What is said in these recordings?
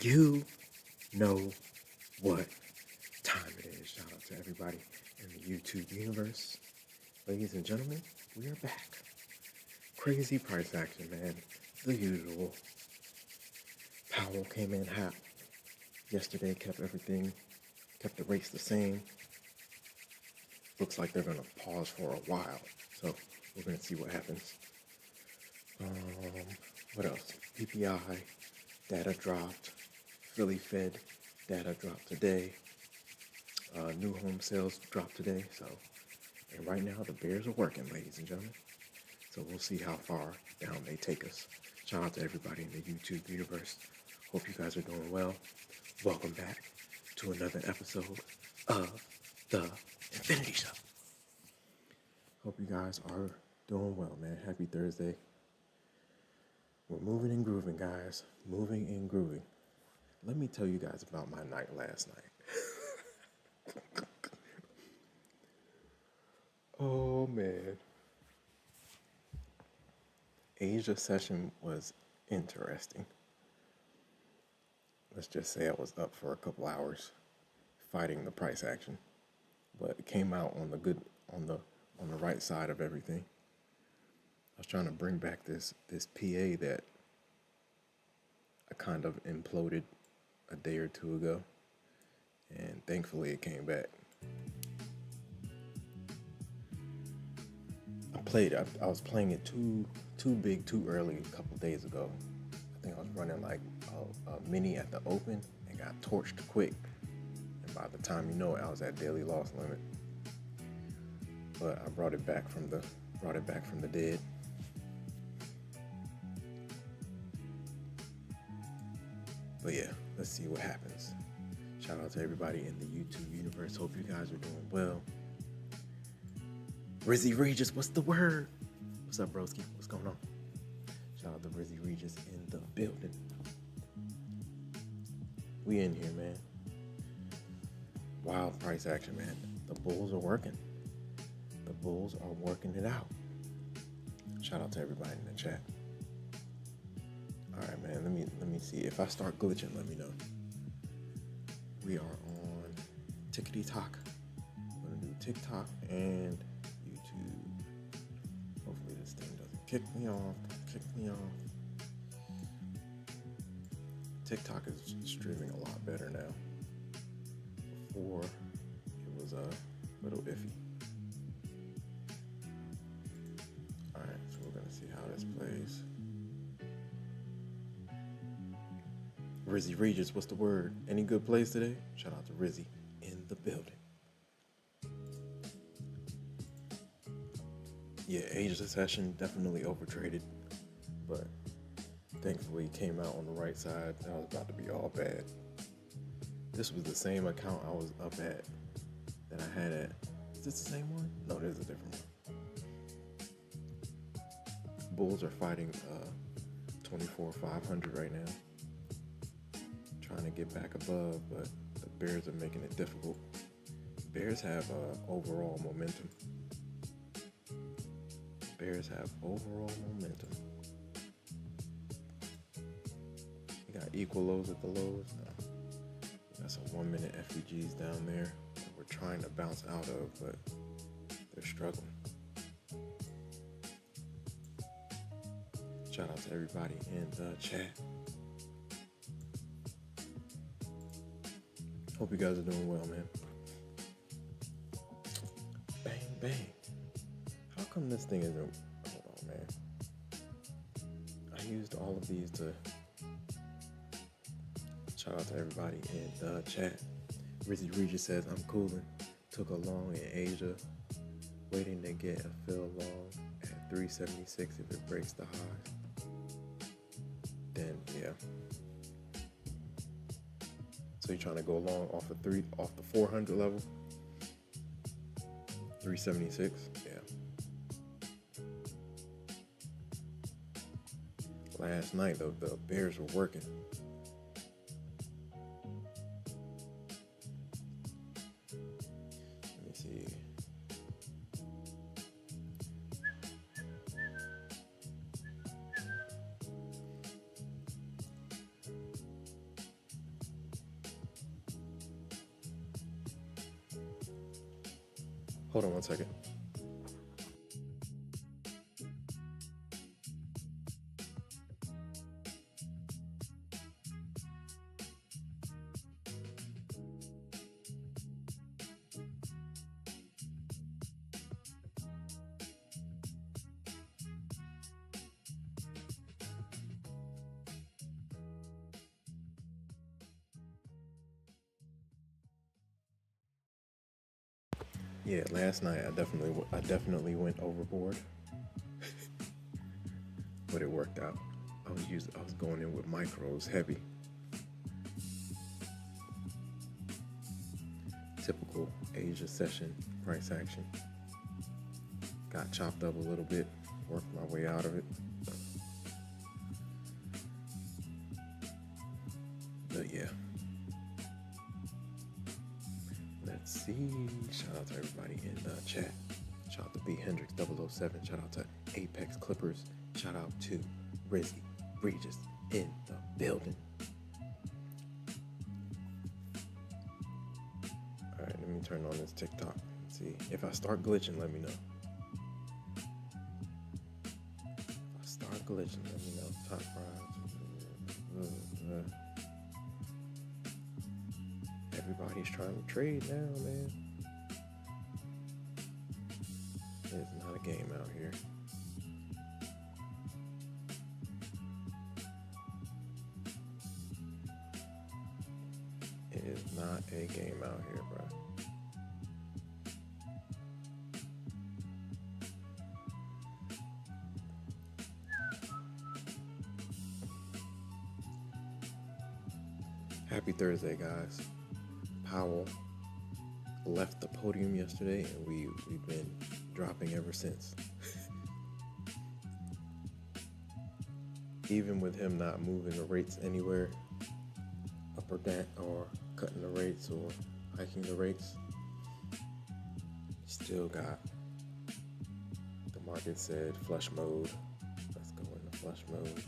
You know what time it is. Shout out to everybody in the YouTube universe. Ladies and gentlemen, we are back. Crazy price action, man. The usual. Powell came in hot. Yesterday kept the rates the same. Looks like they're going to pause for a while. So we're going to see what happens. What else? PPI data dropped. Philly Fed data dropped today. New home sales dropped today. And right now the Bears are working, ladies and gentlemen. So we'll see how far down they take us. Shout out to everybody in the YouTube universe. Hope you guys are doing well. Welcome back to another episode of The Infinity Show. Hope you guys are doing well, man. Happy Thursday. We're moving and grooving, guys. Moving and grooving. Let me tell you guys about my night last night. Oh, man. Asia session was interesting. Let's just say I was up for a couple hours fighting the price action, but it came out on the right side of everything. I was trying to bring back this PA that I kind of imploded a day or two ago, and thankfully it came back. I was playing it too big too early a couple days ago. I think I was running like a mini at the open and got torched quick. And by the time you know it, I was at daily loss limit. But I brought it back from the dead. But yeah, let's see what happens. Shout out to everybody in the YouTube universe. Hope you guys are doing well. Rizzy Regis, what's the word? What's up, broski? What's going on? Shout out to Rizzy Regis in the building. We in here, man. Wild price action, man. The bulls are working. The bulls are working it out. Shout out to everybody in the chat. All right, man. Let me see. If I start glitching, let me know. We are on TikTok. I'm gonna do TikTok and YouTube. Hopefully this thing doesn't kick me off. TikTok is streaming a lot better now. Before it was a little iffy. Alright, so we're gonna see how this plays. Rizzy Regis, what's the word? Any good plays today? Shout out to Rizzy in the building. Yeah, Asia session definitely overtraded, but thankfully it came out on the right side. That was about to be all bad. This was the same account I was up at that I had at. Is this the same one? No, there's a different one. Bulls are fighting 24,500 right now. Trying to get back above, but the Bears are making it difficult. Bears have overall momentum. You got equal lows at the lows. We got some 1 minute FEGs down there that we're trying to bounce out of, but they're struggling. Shout out to everybody in the chat. Hope you guys are doing well, man. Bang, bang. How come this thing isn't... Hold on, man. I used all of these to... Shout out to everybody in the chat. Rizzy Regis says, I'm cooling. Took a long in Asia. Waiting to get a fill long at 376 if it breaks the high. Then, yeah. So you're trying to go long off the 400 level? 376, yeah. Last night, though, the Bears were working. Let me see. Hold on one second. Yeah, last night I definitely went overboard, but it worked out. I was going in with micros heavy. Typical Asia session price action. Got chopped up a little bit, worked my way out of it. But yeah. Let's see. Shout out to everybody in the chat. Shout out to B Hendrix 007. Shout out to Apex Clippers. Shout out to Rizzy Regis in the building. Alright, let me turn on this TikTok and see. If I start glitching, let me know. If I start glitching, let me know. Top prize. Everybody's trying to trade now, man. It's not a game out here. It is not a game out here, bro. Happy Thursday, guys. Powell left the podium yesterday, and we've been dropping ever since. Even with him not moving the rates anywhere, up or down, or cutting the rates or hiking the rates, still got, the market said flush mode. Let's go into flush mode.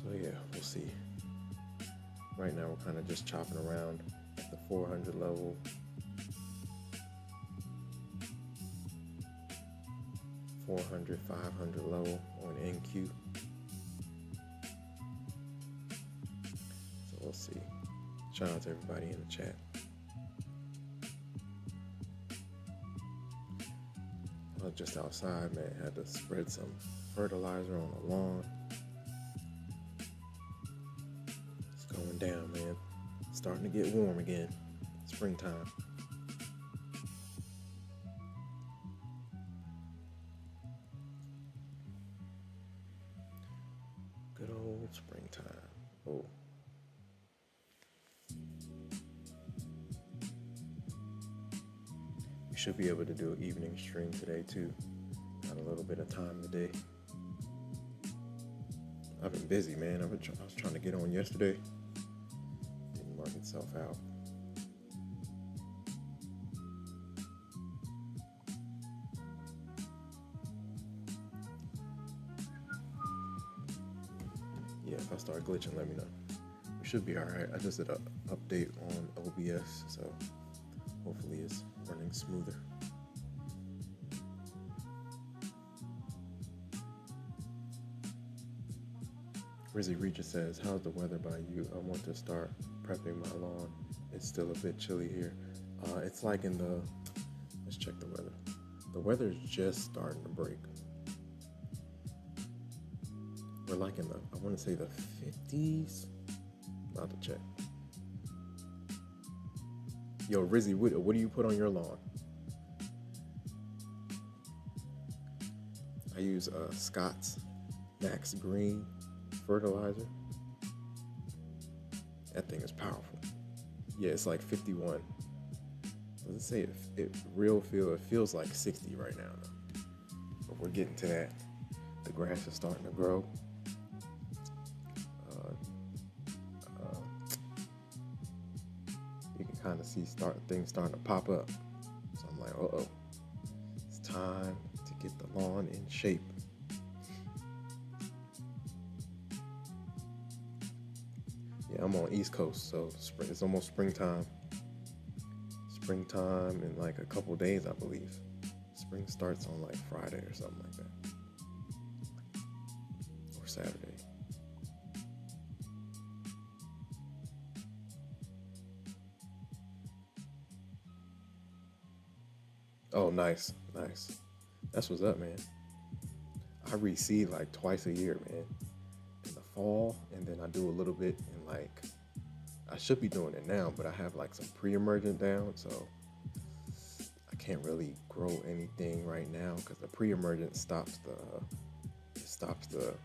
So yeah, we'll see. Right now we're kind of just chopping around at the 400 level. $400, $500 level on NQ. So we'll see. Shout out to everybody in the chat. I was just outside, man. Had to spread some fertilizer on the lawn. Going down, man. Starting to get warm again. Springtime. Good old springtime. Oh. We should be able to do an evening stream today too. Got a little bit of time today. I've been busy, man. I was trying to get on yesterday. Didn't work itself out. Yeah, if I start glitching, let me know. We should be all right. I just did an update on OBS, so hopefully it's running smoother. Rizzy Regis says, how's the weather by you? I want to start prepping my lawn. It's still a bit chilly here. It's like in the, let's check the weather. The weather's just starting to break. We're like in the, I want to say the 50s. About to check. Yo, Rizzy, what do you put on your lawn? I use Scott's Max Green fertilizer. That thing is powerful. Yeah, it's like 51. Does it say it feels like 60 right now though. But we're getting to that. The grass is starting to grow. You can kind of see things starting to pop up. So I'm like, uh-oh. It's time to get the lawn in shape. Yeah, I'm on East Coast, so spring, it's almost springtime. Springtime in like a couple days, I believe. Spring starts on like Friday or something like that, or Saturday. Oh, nice, nice. That's what's up, man. I reseed like twice a year, man. In the fall, and then I do a little bit in like, I should be doing it now, but I have like some pre-emergent down, so I can't really grow anything right now because the pre-emergent stops it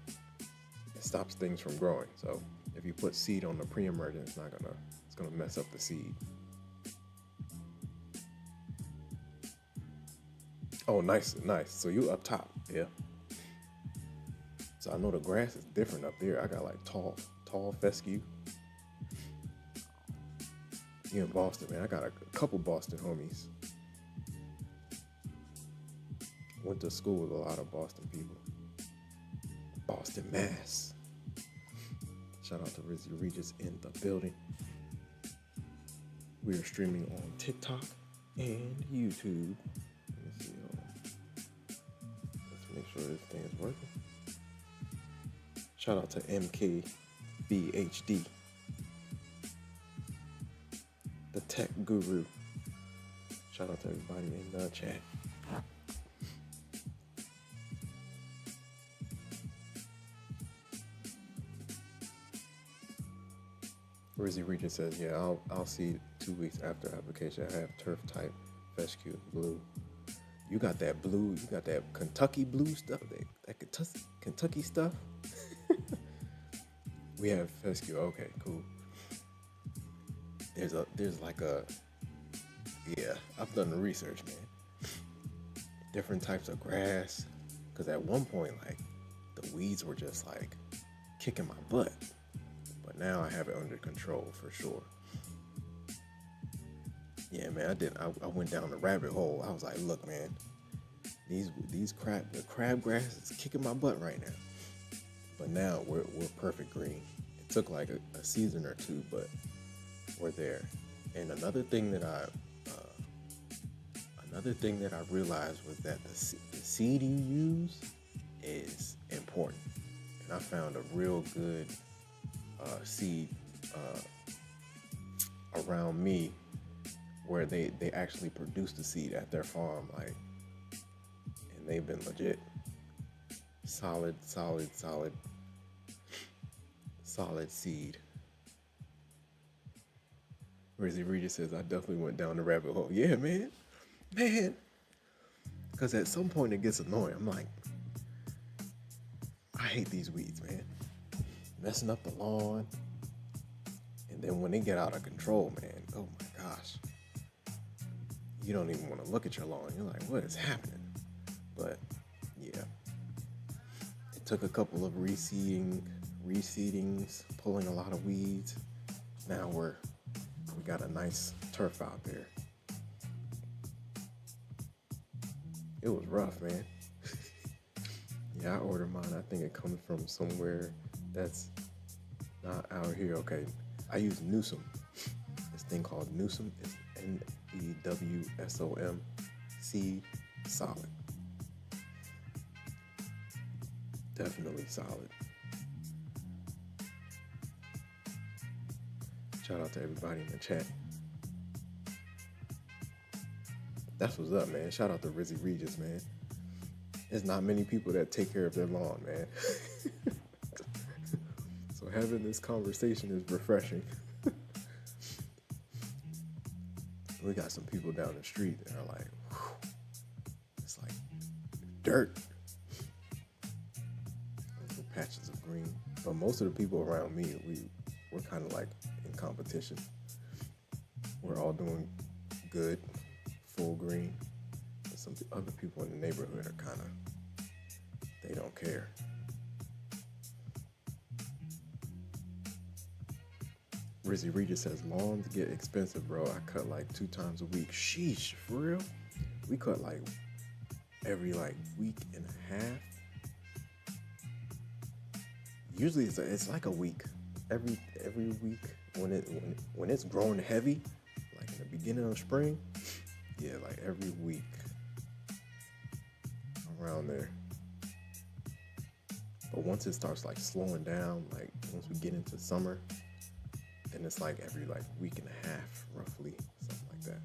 stops things from growing. So if you put seed on the pre-emergent, it's gonna mess up the seed. Oh, nice, nice. So you up top, yeah. So I know the grass is different up there. I got like tall fescue. You in Boston, man. I got a couple Boston homies. Went to school with a lot of Boston people. Boston, Mass. Shout out to Rizzy Regis in the building. We are streaming on TikTok and YouTube. Let me see. Let's make sure this thing is working. Shout out to MKBHD, the tech guru. Shout out to everybody in the chat. Rizzy Regis says, yeah, I'll see 2 weeks after application. I have turf type fescue blue. You got that blue, you got that Kentucky blue stuff, that Kentucky stuff. We have fescue. Okay, cool. There's like a, yeah, I've done the research, man. Different types of grass, because at one point, like, the weeds were just like kicking my butt, but now I have it under control for sure. Yeah, man, I went down the rabbit hole. I was like, look, man, the crabgrass is kicking my butt right now. But now we're perfect green. It took like a season or two, but we're there. And another thing that I realized was that the seed you use is important. And I found a real good seed around me where they actually produce the seed at their farm, like, and they've been legit. Solid seed. Rizzy Regis says, I definitely went down the rabbit hole. Yeah, man. Because at some point it gets annoying. I'm like, I hate these weeds, man. Messing up the lawn. And then when they get out of control, man, oh my gosh. You don't even want to look at your lawn. You're like, what is happening? But yeah. It took a couple of reseedings, pulling a lot of weeds. Now we got a nice turf out there. It was rough, man. Yeah, I ordered mine. I think it comes from somewhere that's not out here. Okay, I use Newsom. This thing called Newsom. It's NEWSOM. Seed, solid. Definitely solid. Shout out to everybody in the chat. That's what's up, man. Shout out to Rizzy Regis, man. There's not many people that take care of their lawn, man. So having this conversation is refreshing. We got some people down the street that are like, whew, it's like dirt. Little patches of green. But most of the people around me, we're kind of like in competition. We're all doing good, full green. But some other people in the neighborhood are kind of, they don't care. Rizzy Regis says, lawns get expensive, bro. I cut like 2 times a week. Sheesh, for real? We cut like every like week and a half. Usually it's like a week every week when it's growing heavy, like in the beginning of spring, yeah, like every week around there. But once it starts like slowing down, like once we get into summer, then it's like every like week and a half, roughly, something like that.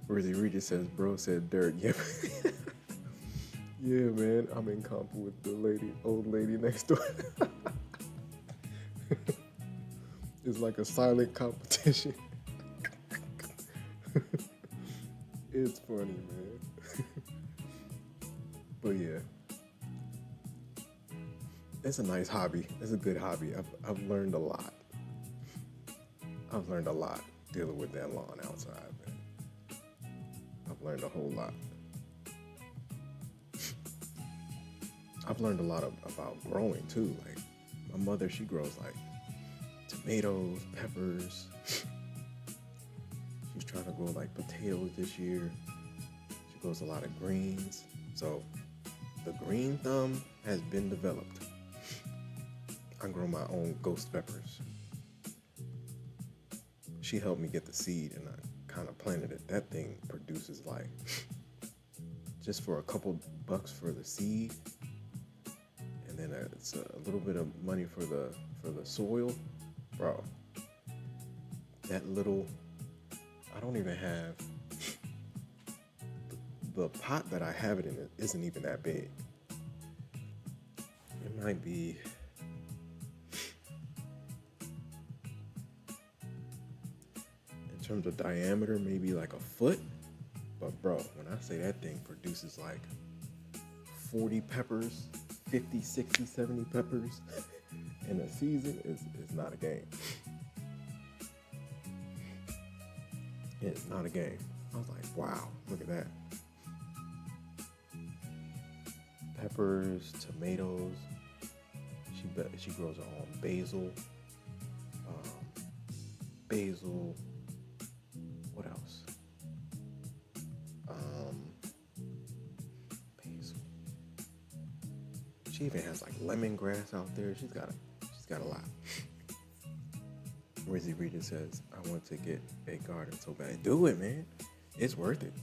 Rizzy Regis says, bro said dirt. Yeah. Yeah, man. I'm in comp with the old lady next door. It's like a silent competition. It's funny, man. But yeah. It's a nice hobby. It's a good hobby. I've learned a lot. I've learned a lot dealing with that lawn outside, man. I've learned a whole lot. I've learned a lot about growing too. Like my mother, she grows like tomatoes, peppers. She's trying to grow like potatoes this year. She grows a lot of greens. So the green thumb has been developed. I grow my own ghost peppers. She helped me get the seed and I kind of planted it. That thing produces like, just for a couple bucks for the seed, and then it's a little bit of money for the soil, bro. That little, I don't even have, the pot that I have it in isn't even that big. It might be, in terms of diameter, maybe like a foot. But bro, when I say that thing produces like 40 peppers, 50, 60, 70 peppers in a season, is not a game. It's not a game. I was like, wow, look at that. Peppers, tomatoes. She grows her own basil. Basil. What else? Basil. She even has like lemongrass out there. She's got a lot. Rizzy Rita says, I want to get a garden so bad. Do it, man. It's worth it.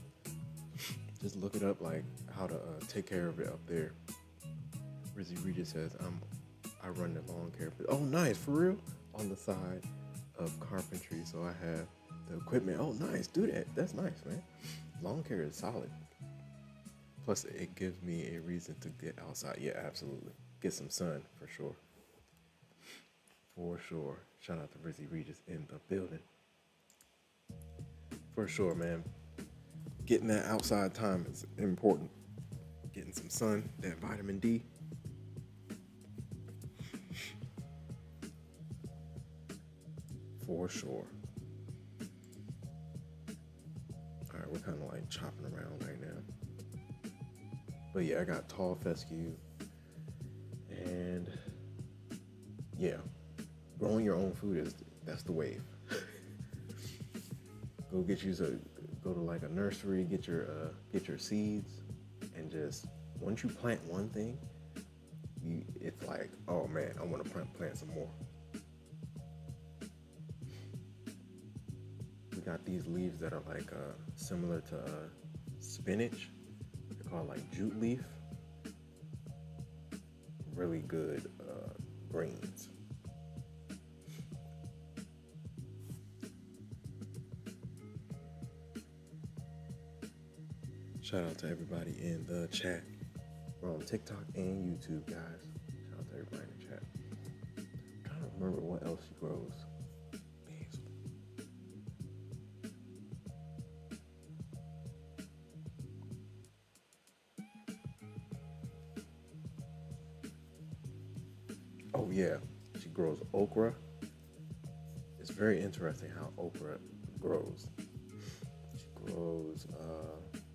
Just look it up, like how to take care of it up there. Rizzy Rita says, I run the lawn care. Oh, nice, for real? On the side of carpentry, so I have the equipment. Oh, nice, do that. That's nice, man. Lawn care is solid. Plus, it gives me a reason to get outside. Yeah, absolutely. Get some sun, for sure. For sure. Shout out to Rizzy Regis in the building. For sure, man. Getting that outside time is important. Getting some sun, that vitamin D. For sure. All right, we're kind of like chopping around right now. But yeah, I got tall fescue. And yeah, growing your own food that's the wave. Go to like a nursery, get your seeds, and just once you plant one thing, it's like, oh man, I want to plant some more. We got these leaves that are like similar to spinach. They're called like jute leaf. Really good greens. Shout out to everybody in the chat. We're on TikTok and YouTube, guys. Shout out to everybody in the chat. I'm trying to remember what else she grows. Basil. Oh yeah, she grows okra. It's very interesting how okra grows. She grows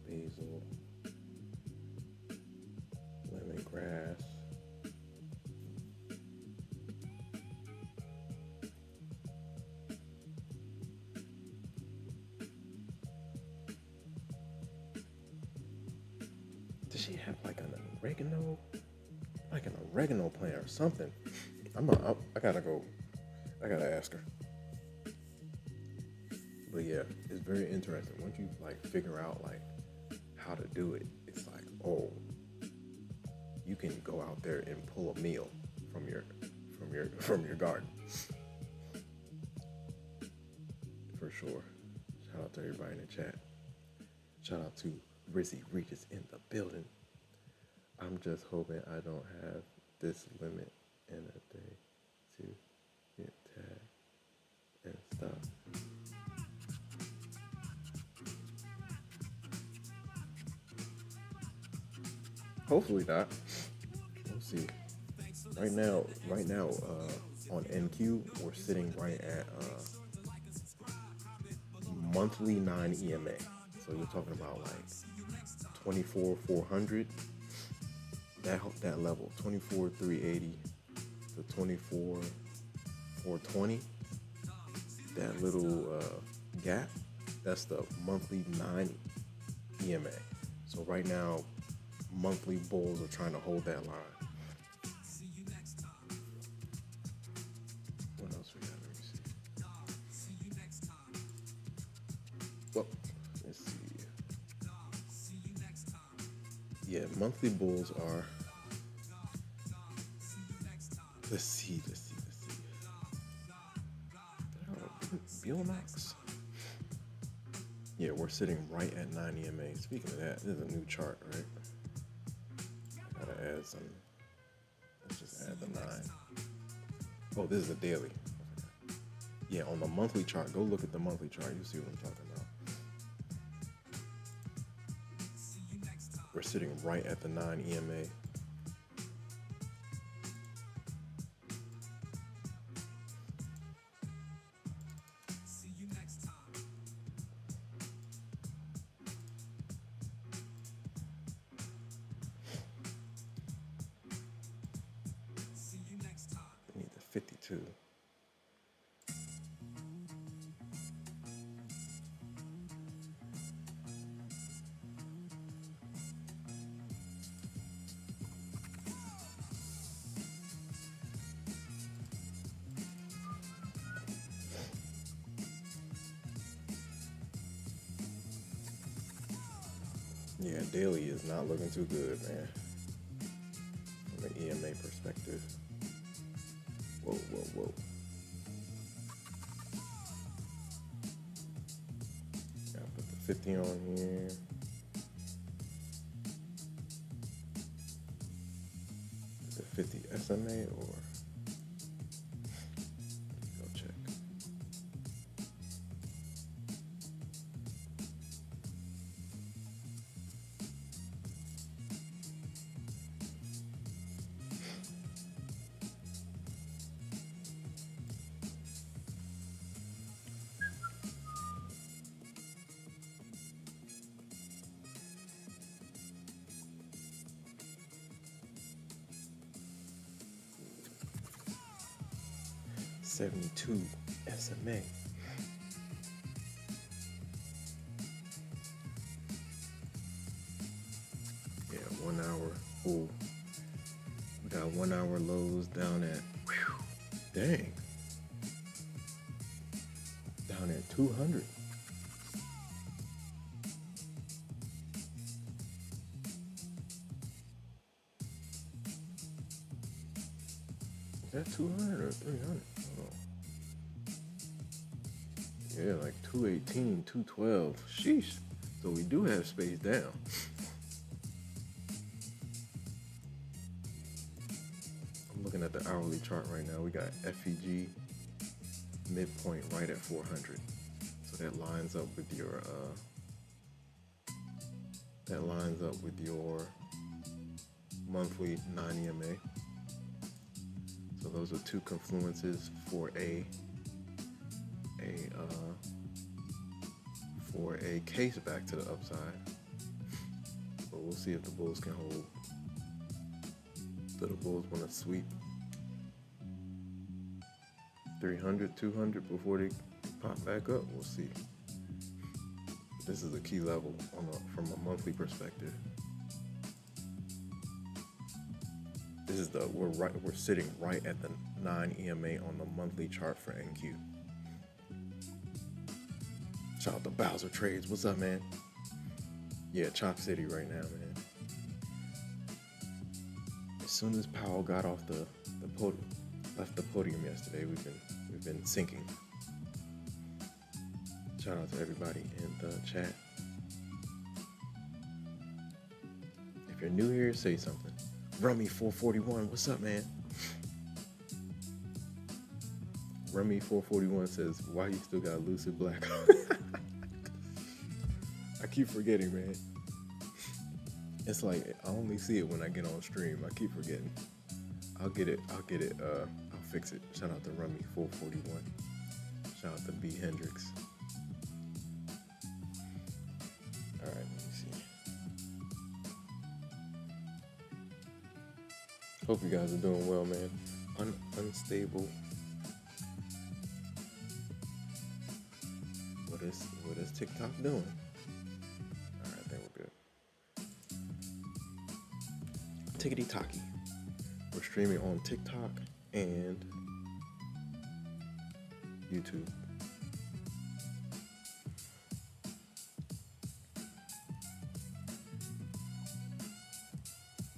basil, lemongrass. she have like an oregano plant or something? I gotta go. I gotta ask her. But yeah, it's very interesting. Once you like figure out like how to do it, it's like, oh, you can go out there and pull a meal from your garden. For sure. Shout out to everybody in the chat. Shout out to Rizzy Regis in the building. I'm just hoping I don't have this limit in a day to get tagged and stuff. Hopefully not. We'll see. Right now, on NQ, we're sitting right at monthly 9 EMA. So you're talking about like 24,400. That level, 24,380 to 24,420. That little gap, that's the monthly 9 EMA. So right now, monthly bulls are trying to hold that line. What else we got? Let me see. Well, let's see. Yeah, monthly bulls are. Let's see. Biomax. Yeah, we're sitting right at 9 EMA. Speaking of that, this is a new chart, right? I gotta add some. Let's just add the 9. Oh, this is a daily. Yeah, on the monthly chart, go look at the monthly chart. You see what I'm talking about. We're sitting right at the 9 EMA. We need the 52. Yeah, daily is not looking too good, man. From an EMA perspective. Whoa. Gotta put the 50 on here. Is it 50 SMA or? Go check. $72 SMA. Yeah, 1 hour. Ooh. We got 1 hour lows down at, dang. Down at 200. Is that 200 or 300? Yeah, like 218, 212. Sheesh. So we do have space down. I'm looking at the hourly chart right now. We got FEG midpoint right at 400. So that lines up with your monthly 9 EMA. So those are two confluences for a case back to the upside. But we'll see if the bulls can hold. Do the bulls want to sweep 300, 200 before they pop back up? We'll see. This is a key level from a monthly perspective. This is we're sitting right at the 9 EMA on the monthly chart for NQ. Shout out to Bowser Trades. What's up, man? Yeah, Chop City right now, man. As soon as Powell got off the podium, left the podium yesterday, we've been sinking. Shout out to everybody in the chat. If you're new here, say something. Rummy 441, what's up, man? Rummy 441 says, why you still got Lucid Black on? I keep forgetting, man. It's like I only see it when I get on stream. I keep forgetting. I'll get it. I'll fix it. Shout out to Rummy 441. Shout out to B Hendrix. All right, let me see. Hope you guys are doing well, man. Unstable. What is TikTok doing? All right, I think we're good. Tickety Talkie. We're streaming on TikTok and YouTube.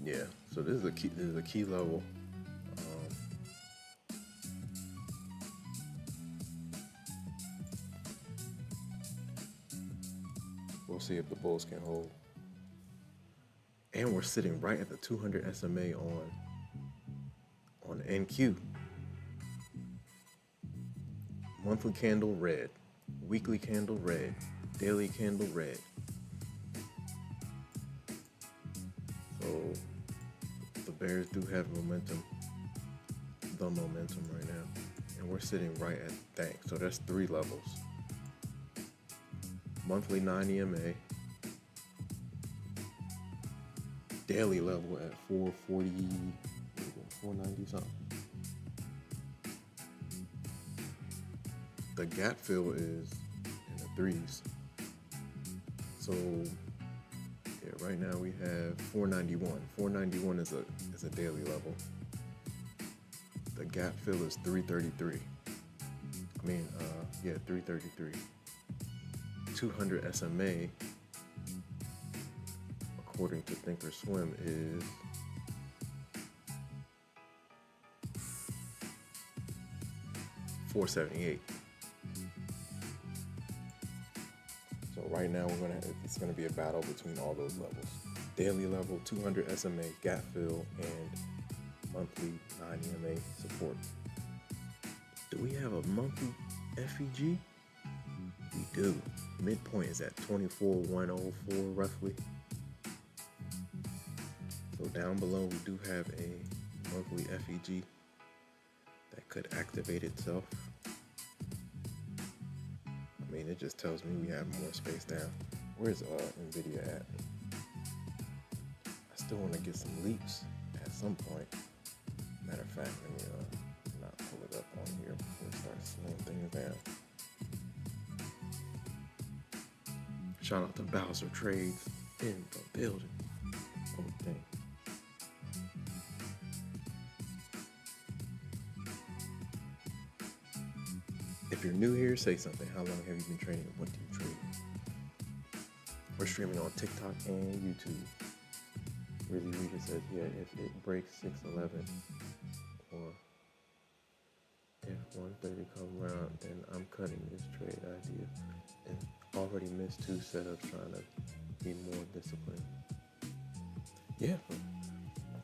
Yeah, so this is a key level. We'll see if the bulls can hold. And we're sitting right at the 200 SMA on NQ. Monthly candle red, weekly candle red, daily candle red. So the bears do have the momentum right now. And we're sitting right at dang. So that's 3 levels. Monthly 9 EMA. Daily level at 440, 490 something. The gap fill is in the 3s. So yeah, right now we have 491. 491 is a daily level. The gap fill is 333. 333. 200 SMA. According to Thinkorswim is $478. So right now it's gonna be a battle between all those levels. Daily level, 200 SMA, gap fill, and monthly 9 EMA support. Do we have a monthly FEG? We do. Midpoint is at 24,104 roughly. So down below we do have a monthly FEG that could activate itself. I mean, it just tells me we have more space down. Where's NVIDIA at? I still want to get some leaps at some point. Matter of fact, let me not pull it up on here before we start slowing things down. Shout out to Bowser Trades in the building. Oh, dang. If you're new here, say something. How long have you been trading? What do you trade? We're streaming on TikTok and YouTube. Really Rita says, yeah, if it breaks 611 or if 130 come around, then I'm cutting this trade idea. And already missed 2 setups trying to be more disciplined. Yeah,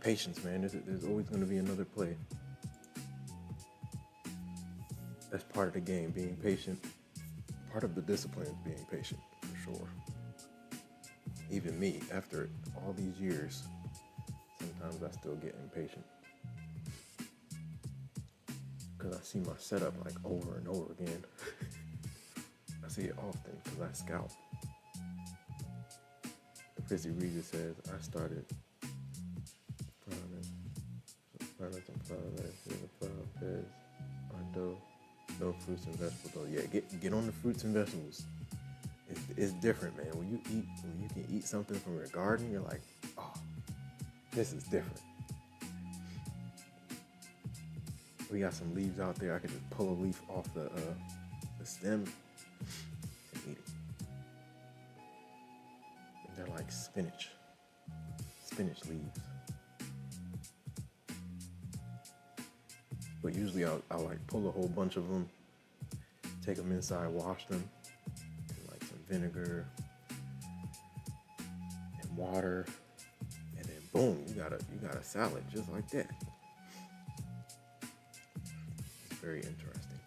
patience, man. There's always going to be another play. That's part of the game, being patient. Part of the discipline is being patient, for sure. Even me, after all these years, sometimes I still get impatient. Because I see my setup like over and over again. I see it often because I scout. Chrissy Regis says, I started no fruits and vegetables though. Yeah, get on the fruits and vegetables. It's different, man. When you can eat something from your garden, you're like, oh, this is different. we got some leaves out there. I could just pull a leaf off the stem and eat it. And they're like spinach leaves. But usually I'll like pull a whole bunch of them, take them inside, wash them, and like some vinegar and water, and then boom, you got a salad just like that. It's very interesting.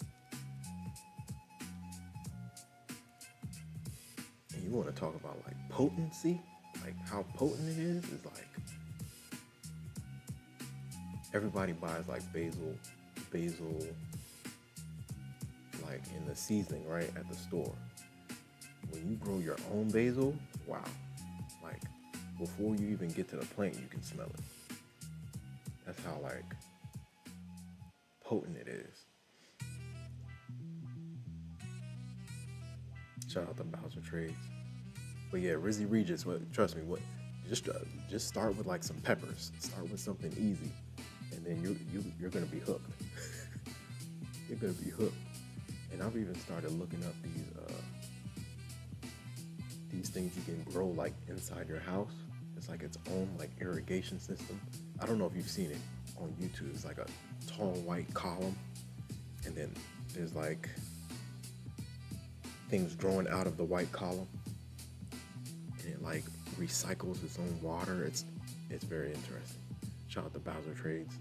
And you want to talk about like potency, like how potent it is like everybody buys like basil like in the seasoning, right, at the store. When you grow your own basil, wow, like before you even get to the plant, you can smell it. That's how like potent it is. Shout out to Bowser Trades. But yeah, Rizzy Regis, trust me, just start with like some peppers. Start with something easy, and then you're gonna be hooked. You're gonna be hooked. And I've even started looking up these things you can grow like inside your house. It's like its own like irrigation system. I don't know if you've seen it on YouTube. It's like a tall white column, and then there's like things growing out of the white column, and it like recycles its own water. It's very interesting. Shout out to Bowser Trades.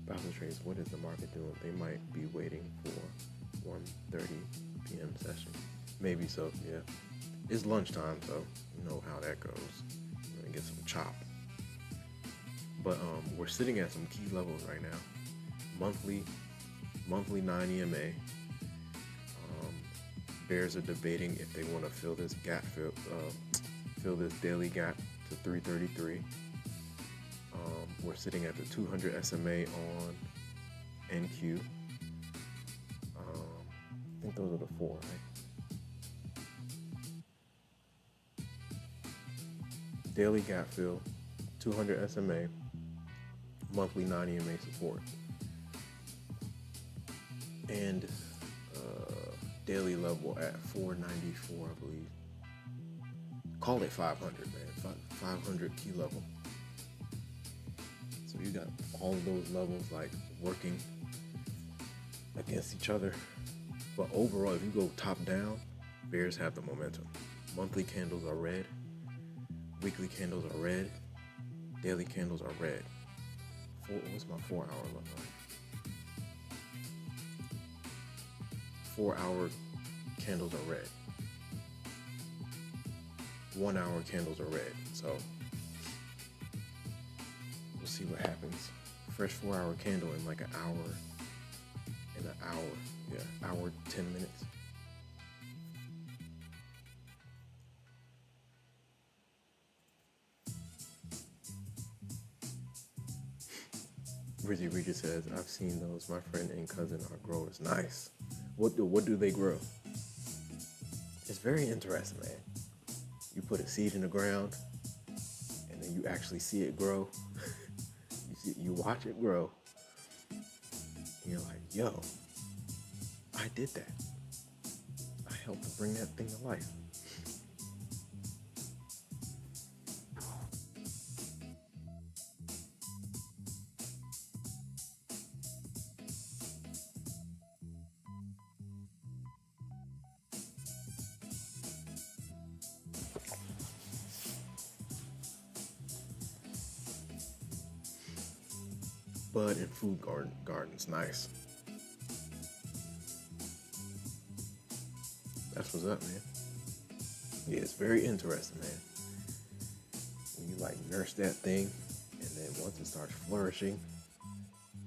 Bowser Trades, what is the market doing? They might be waiting for 1:30 p.m. session. Maybe so, yeah. It's lunchtime, so you know how that goes. We're gonna get some chop. But we're sitting at some key levels right now. Monthly 9 EMA. Bears are debating if they want to fill this gap, fill this daily gap to 333. We're sitting at the 200 SMA on NQ. I think those are the four, right? Daily gap fill, 200 SMA, monthly 9 EMA support, and daily level at 494, I believe. Call it 500, man. 500 key level. So you got all of those levels like working against each other. But overall, if you go top down, bears have the momentum. Monthly candles are red. Weekly candles are red. Daily candles are red. What's my 4 hour look like? 4 hour candles are red. 1 hour candles are red. So we'll see what happens. Fresh 4 hour candle in like an hour. Hour 10 minutes. Rizzy Regis says, I've seen those. My friend and cousin are growers. Nice. What do they grow? It's very interesting, man. You put a seed in the ground, and then you actually see it grow. You watch it grow. And you're like, yo, I did that. I helped to bring that thing to life. Bud and food gardens, nice. That's what's up, man. Yeah, it's very interesting, man. When you like nurse that thing, and then once it starts flourishing,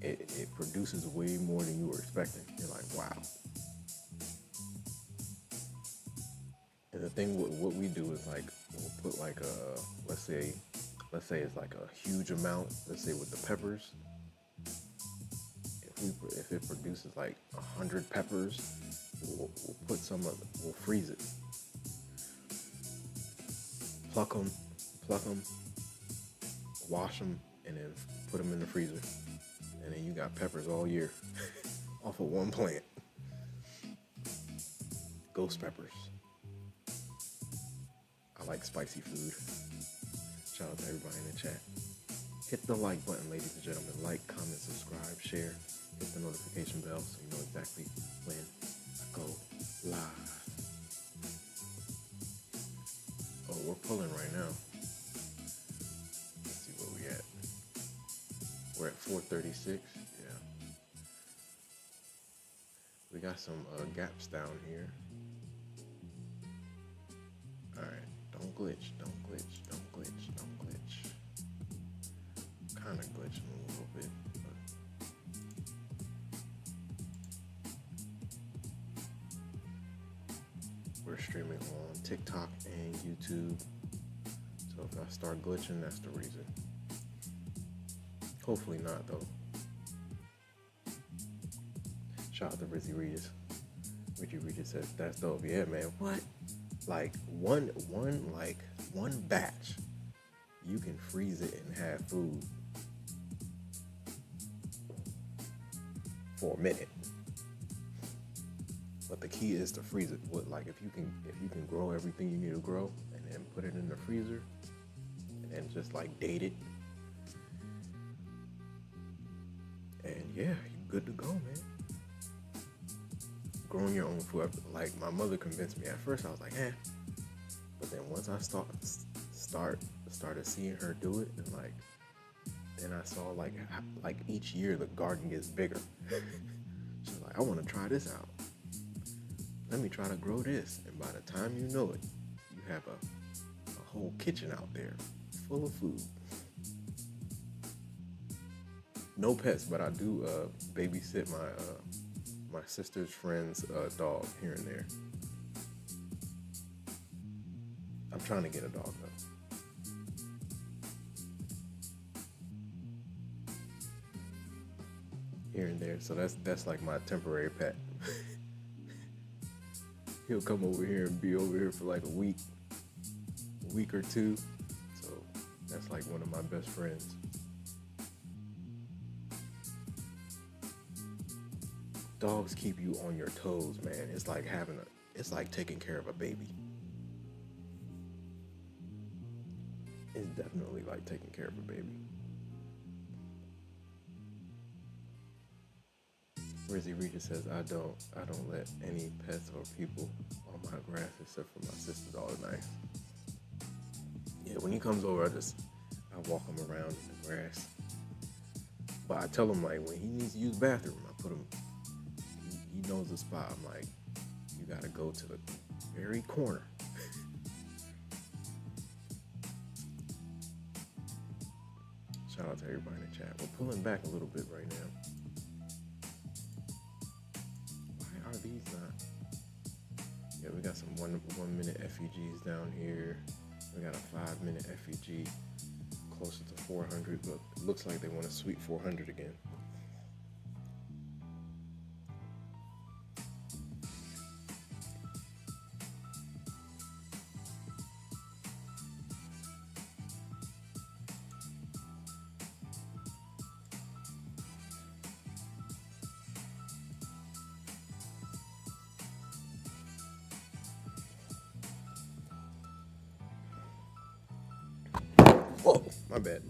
it produces way more than you were expecting. You're like, wow. And the thing, what we do is like, we'll put like a, let's say it's like a huge amount. Let's say with the peppers. If it produces like 100 peppers, we'll put some of it, we'll freeze it. Pluck them, wash them, and then put them in the freezer. And then you got peppers all year. off of one plant. Ghost peppers. I like spicy food. Shout out to everybody in the chat. Hit the like button, ladies and gentlemen. Like, comment, subscribe, share. Hit the notification bell so you know exactly when I go live. Oh, we're pulling right now. Let's see where we at. We're at 436. Yeah. We got some gaps down here. All right. Don't glitch. Don't glitch. Don't glitch. Don't glitch. Kind of glitching a little bit. We're streaming on TikTok and YouTube. So if I start glitching, that's the reason. Hopefully not, though. Shout out to Rizzy Regis. Rizzy Regis says, that's dope. Yeah, man. What? Like one batch, you can freeze it and have food for a minute. But the key is to freeze it. Like if you can grow everything you need to grow and then put it in the freezer and then just like date it. And yeah, you're good to go, man. Growing your own food. Like my mother convinced me. At first I was like, but then once I started seeing her do it, and like then I saw like each year the garden gets bigger. She's like, I want to try this out. Let me try to grow this, and by the time you know it, you have a whole kitchen out there full of food. No pets, but I do babysit my sister's friend's dog here and there. I'm trying to get a dog though. Here and there, so that's like my temporary pet. He'll come over here and be over here for like a week or two. So that's like one of my best friends. Dogs keep you on your toes, man. It's like it's like taking care of a baby. It's definitely like taking care of a baby. Rizzy Regis says, I don't let any pets or people on my grass except for my sister's dog. Nice. Yeah, when he comes over, I walk him around in the grass. But I tell him like when he needs to use the bathroom, I put him. He knows the spot. I'm like, you gotta go to the very corner. Shout out to everybody in the chat. We're pulling back a little bit right now. Why are these not? Yeah, we got some one minute FEGs down here. We got a 5-minute FEG closer to 400, but it looks like they want to sweep 400 again. Whoa, my bad.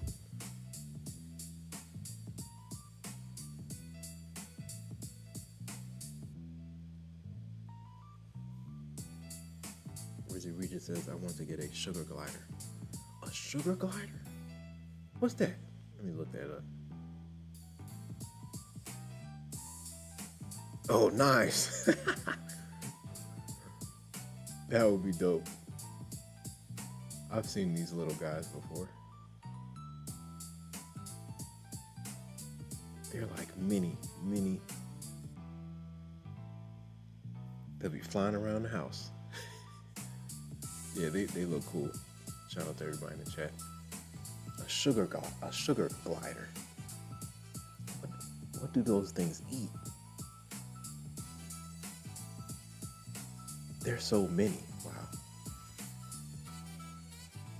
Rizzy Regis says, I want to get a sugar glider. A sugar glider? What's that? Let me look that up. Oh, nice. That would be dope. I've seen these little guys before. They're like mini. They'll be flying around the house. Yeah, they look cool. Shout out to everybody in the chat. A sugar glider. What do those things eat? There's so many. Wow.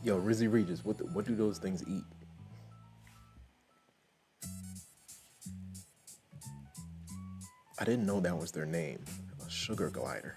Yo, Rizzy Regis, what do those things eat? I didn't know that was their name, a sugar glider.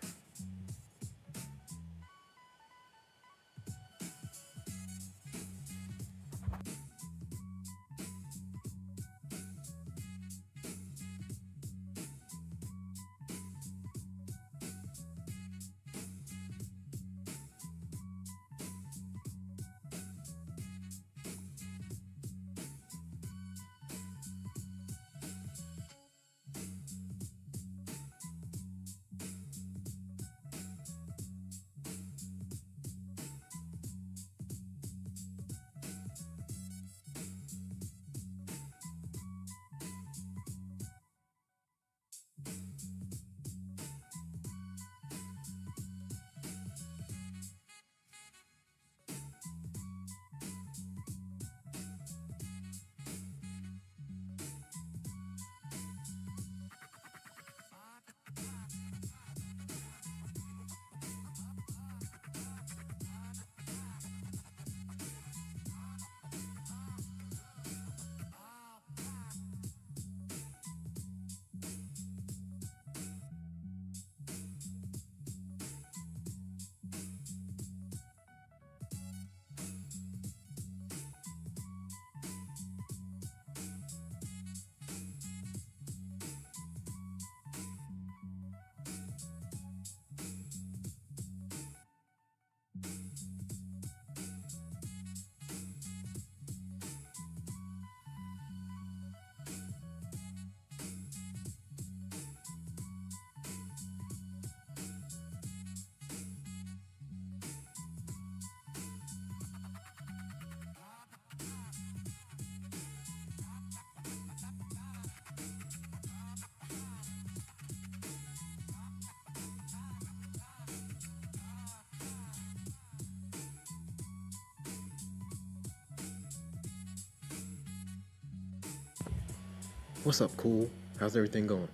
What's up, cool? How's everything going?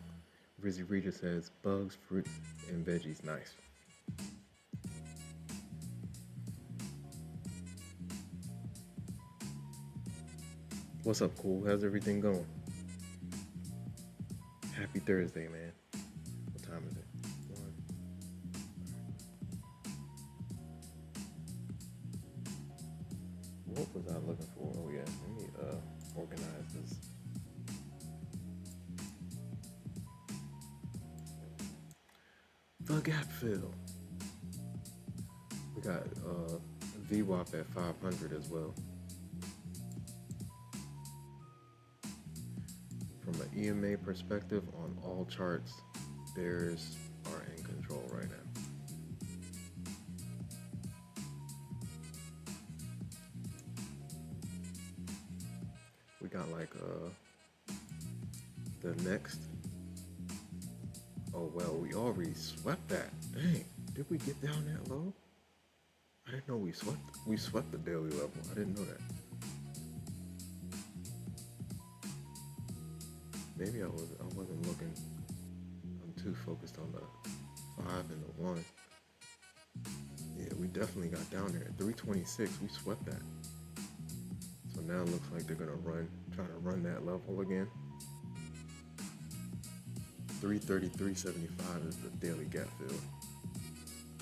Rizzy Reader says, bugs, fruits, and veggies, nice. What's up, cool? How's everything going? Happy Thursday, man. What time is it? 1. What was I looking for? Oh yeah, let me organize this. The gap fill. We got VWAP at 500 as well. From an EMA perspective, on all charts, bears are in control right now. We got like the next. Oh well, we already swept that. Dang, did we get down that low? I didn't know we swept the daily level. I didn't know that. Maybe I wasn't looking. I'm too focused on the 5 and the 1. Yeah, we definitely got down there at 326. We swept that. So now it looks like they're gonna try to run that level again. 333.75 is the daily gap fill,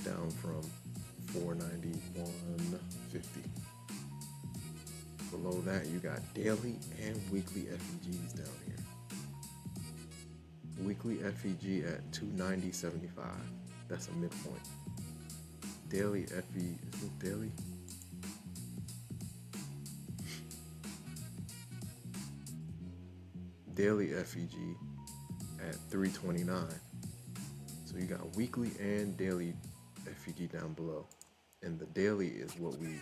down from 491.50. Below that, you got daily and weekly FEGs down here. Weekly FEG at 290.75. That's a midpoint. Daily FE, is it daily? Daily FEG at 329. So you got weekly and daily FEG down below. And the daily is the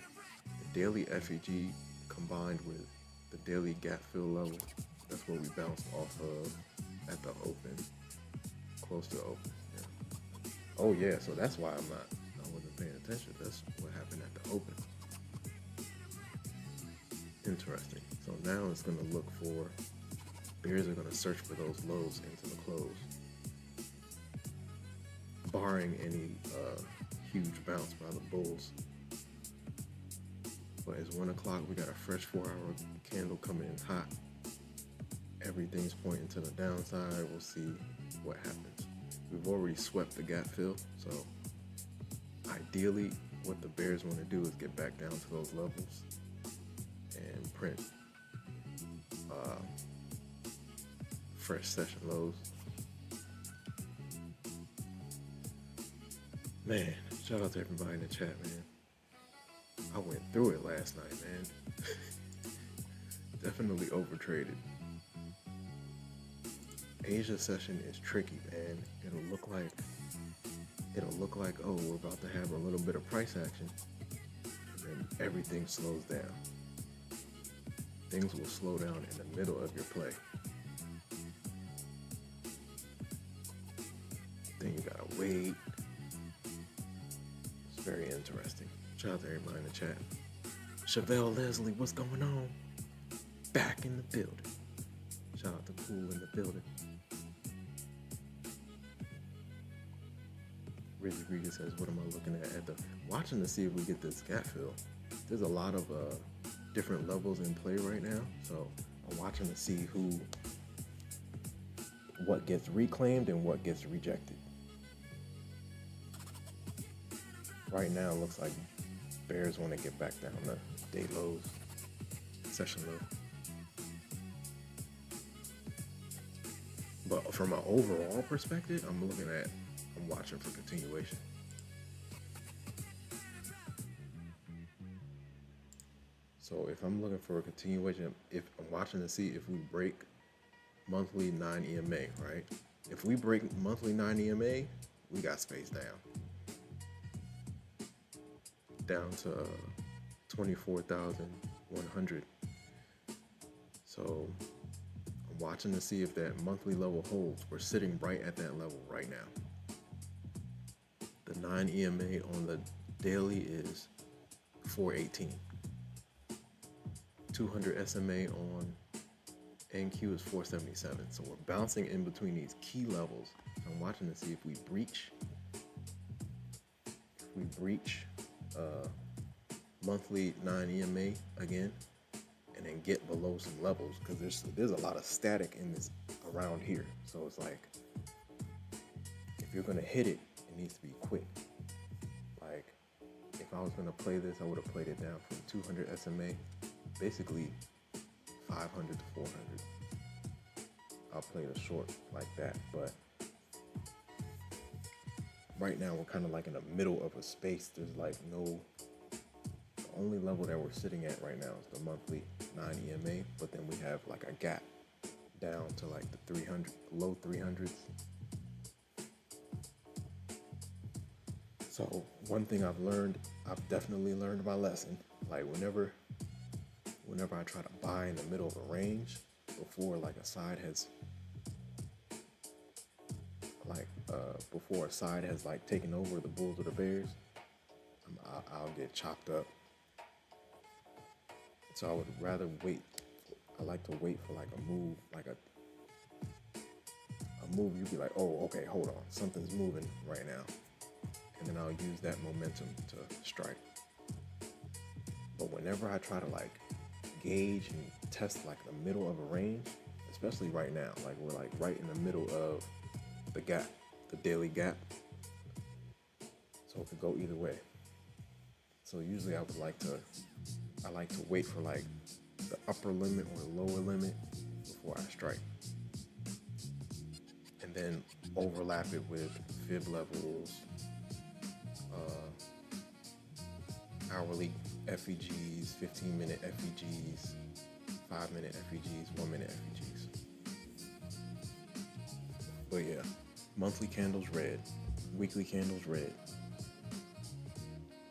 daily FEG combined with the daily gap fill level. That's what we bounced off of at the open, close to open. Yeah. Oh yeah, so that's why I wasn't paying attention. That's what happened at the open. Interesting. So now it's gonna look for, bears are gonna search for those lows into the close, barring any huge bounce by the bulls. But it's 1 o'clock, we got a fresh 4-hour candle coming in hot. Everything's pointing to the downside. We'll see what happens. We've already swept the gap fill, so ideally what the bears want to do is get back down to those levels and print fresh session lows. Man, shout out to everybody in the chat, man. I went through it last night, man. Definitely overtraded. Asia session is tricky, man. It'll look like, oh, we're about to have a little bit of price action, and then everything slows down. Things will slow down in the middle of your play. Then you gotta wait. It's very interesting. Shout out to everybody in the chat. Chevelle Leslie, what's going on? Back in the building. Shout out to Cool in the building. Reggie Regan says, what am I looking at the watching to see if we get this gap fill. There's a lot of different levels in play right now, so I'm watching to see what gets reclaimed and what gets rejected. Right now, it looks like bears want to get back down to day lows, session low. But from an overall perspective, I'm watching for continuation. So if I'm looking for a continuation, if I'm watching to see if we break monthly 9 EMA, right? If we break monthly 9 EMA, we got space down to 24,100. So I'm watching to see if that monthly level holds. We're sitting right at that level right now. The 9 EMA on the daily is 418. 200 SMA on NQ is 477. So we're bouncing in between these key levels. I'm watching to see if we breach monthly 9 EMA again, and then get below some levels, because there's a lot of static in this around here. So it's like, if you're gonna hit it, it needs to be quick. Like, if I was gonna play this, I would have played it down from 200 SMA, basically 500 to 400. I'll play the short like that, but right now we're kind of like in the middle of a space. There's like the only level that we're sitting at right now is the monthly 9 EMA, but then we have like a gap down to like the 300, low 300s. So one thing I've definitely learned my lesson. Like whenever I try to buy in the middle of a range before like a side has taken over the bulls or the bears, I'll get chopped up. So I would rather wait. I like to wait for like a move, like a move. You'd be like, oh, okay, hold on, something's moving right now, and then I'll use that momentum to strike. But whenever I try to like gauge and test like the middle of a range, especially right now, like we're like right in the middle of the gap, the daily gap. So it could go either way. So usually I like to wait for like the upper limit or the lower limit before I strike. And then overlap it with fib levels, hourly FEGs, 15-minute FEGs, 5-minute FEGs, 1-minute FEGs. But yeah, monthly candles red, weekly candles red,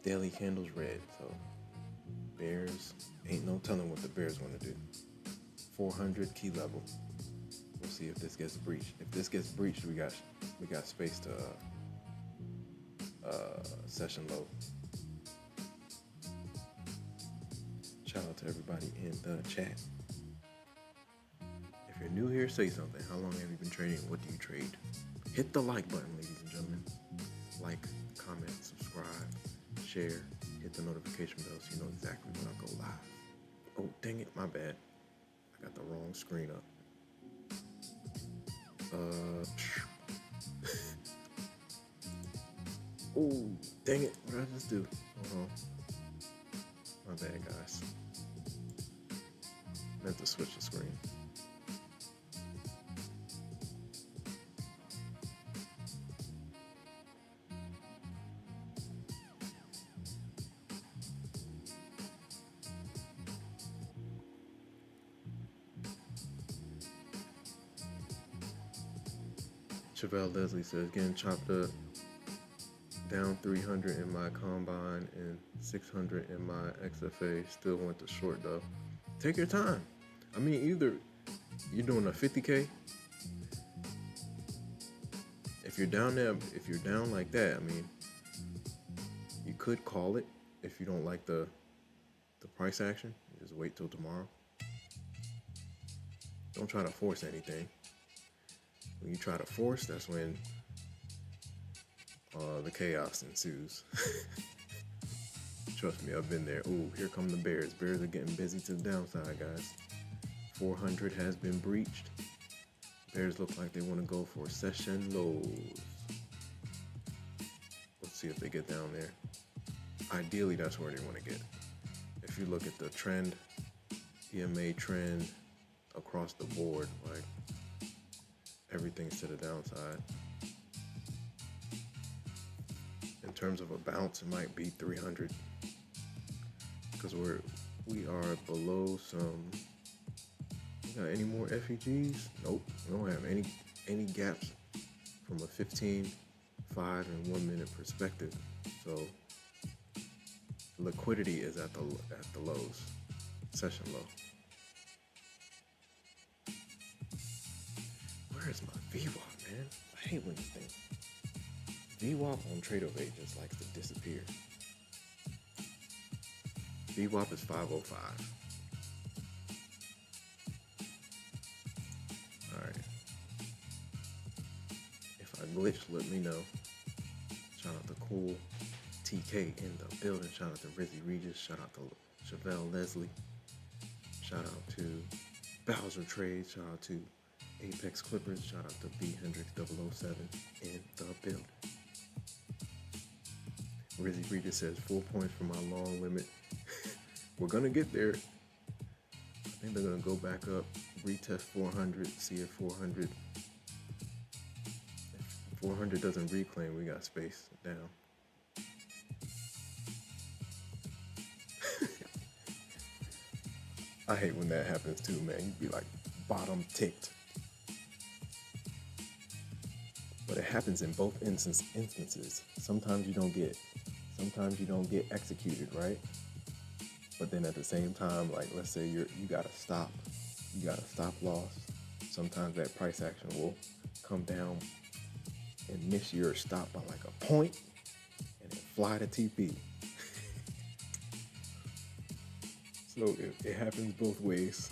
daily candles red. So bears, ain't no telling what the bears want to do. 400 key level. We'll see if this gets breached. If this gets breached, we got space to session low. Shout out to everybody in the chat. If you're new here, say something. How long have you been trading? What do you trade? Hit the like button, ladies and gentlemen. Like, comment, subscribe, share, hit the notification bell so you know exactly when I go live. Oh, dang it, my bad. I got the wrong screen up. Oh, dang it. What did I just do? Hold on. My bad, guys. Meant to switch the screen. Chevelle Leslie says, getting chopped up, down 300 in my combine and 600 in my XFA. Still went to short though. Take your time. I mean, either you're doing a 50K. If you're down there, if you're down like that, I mean, you could call it if you don't like the price action. Just wait till tomorrow. Don't try to force anything. When you try to force, that's when the chaos ensues. Trust me, I've been there. Ooh, here come the bears. Bears are getting busy to the downside, guys. 400 has been breached. Bears look like they want to go for session lows. Let's see if they get down there. Ideally, that's where they want to get. If you look at the trend, EMA trend across the board, like everything's to the downside. In terms of a bounce, it might be 300 because we are below some. We got any more FEGs? Nope. We don't have any gaps from a 15, 5, and 1 minute perspective. So liquidity is at the lows, session low. Where is my VWAP, man? I hate when this thing. VWAP on TradeOvate just likes to disappear. VWAP is 505. Alright. If I glitch, let me know. Shout out to Cool TK in the building. Shout out to Rizzy Regis. Shout out to Chevelle Leslie. Shout out to Bowser Trades. Shout out to Apex Clippers. Shout out to B Hendrix 007 in the building. Rizzy Regis says 4 points for my long limit. We're gonna get there. I think they're gonna go back up, retest 400, see if 400 doesn't reclaim, we got space down. I hate when that happens too, man. You'd be like bottom ticked. But it happens in both instances. Sometimes you don't get executed, right? But then at the same time, like let's say you got a stop loss. Sometimes that price action will come down and miss your stop by like a point and then fly to TP. So it happens both ways.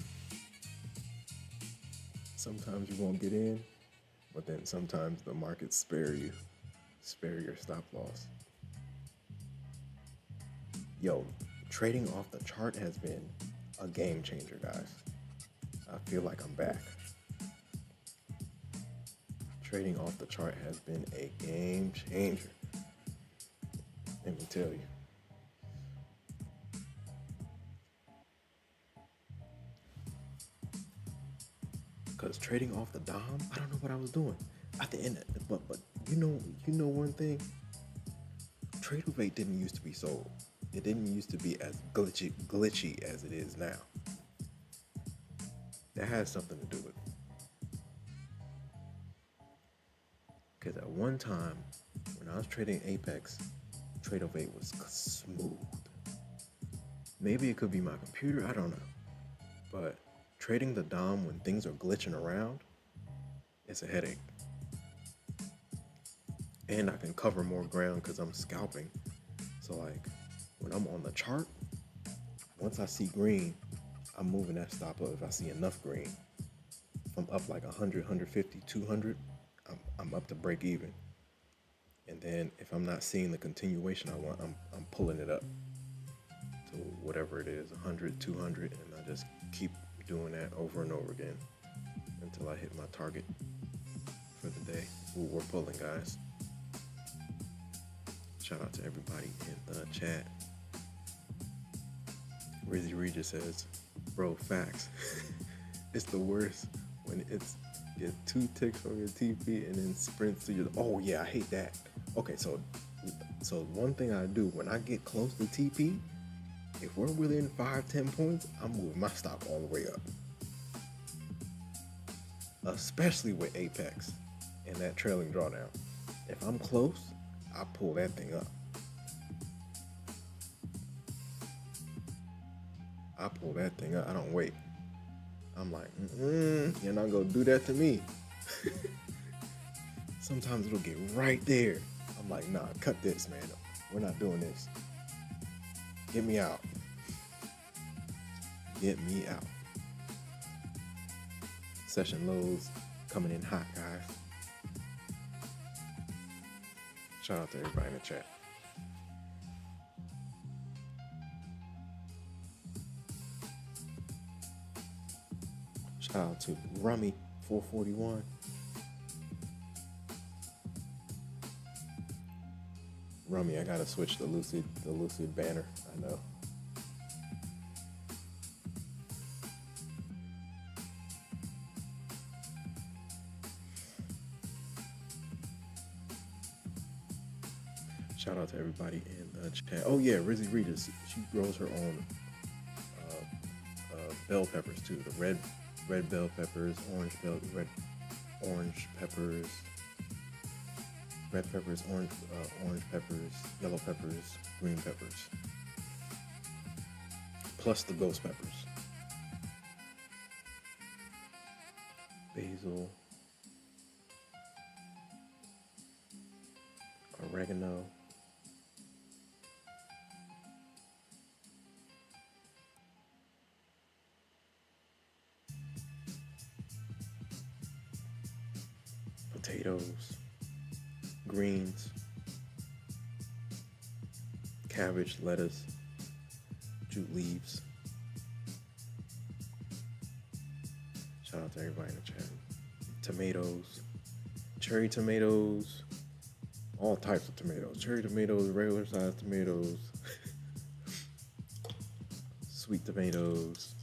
Sometimes you won't get in, but then sometimes the markets spare your stop loss. Yo, trading off the chart has been a game changer, guys. I feel like I'm back. Trading off the chart has been a game changer. Let me tell you. Because trading off the Dom, I don't know what I was doing. At the end, but you know one thing? TradeOvate didn't used to be sold. It didn't used to be as glitchy as it is now. That has something to do with it. Because at one time, when I was trading Apex, TradeOvate was smooth. Maybe it could be my computer, I don't know. But trading the Dom when things are glitching around, it's a headache. And I can cover more ground because I'm scalping. So like, when I'm on the chart, once I see green, I'm moving that stop up if I see enough green. If I'm up like 100, 150, 200, I'm up to break even. And then if I'm not seeing the continuation I want, I'm pulling it up to whatever it is, 100, 200, and I just keep doing that over and over again until I hit my target for the day. Ooh, we're pulling, guys. Shout out to everybody in the chat. Rizzy Regis says, bro, facts. It's the worst when it's get 2 ticks from your TP and then sprints to your, oh yeah, I hate that. Okay, so one thing I do when I get close to TP, if we're within 5-10 points, I'm moving my stop all the way up. Especially with Apex and that trailing drawdown. If I'm close, I pull that thing up. I pull that thing up. I don't wait. I'm like, you're not gonna do that to me. Sometimes it'll get right there. I'm like, nah, cut this, man. We're not doing this. Get me out. Get me out. Session lows coming in hot, guys. Shout out to everybody in the chat. Shout out to Rummy 441. Rummy, I gotta switch the Lucid banner. I know. Shout out to everybody in the chat. Oh yeah, Rizzy Regis, she grows her own bell peppers too. The red bell peppers, orange peppers, red peppers, orange peppers, yellow peppers, green peppers, plus the ghost peppers. Basil, oregano, potatoes, greens, cabbage, lettuce, jute leaves. Shout out to everybody in the chat. Tomatoes, cherry tomatoes, all types of tomatoes. Cherry tomatoes, regular sized tomatoes, sweet tomatoes.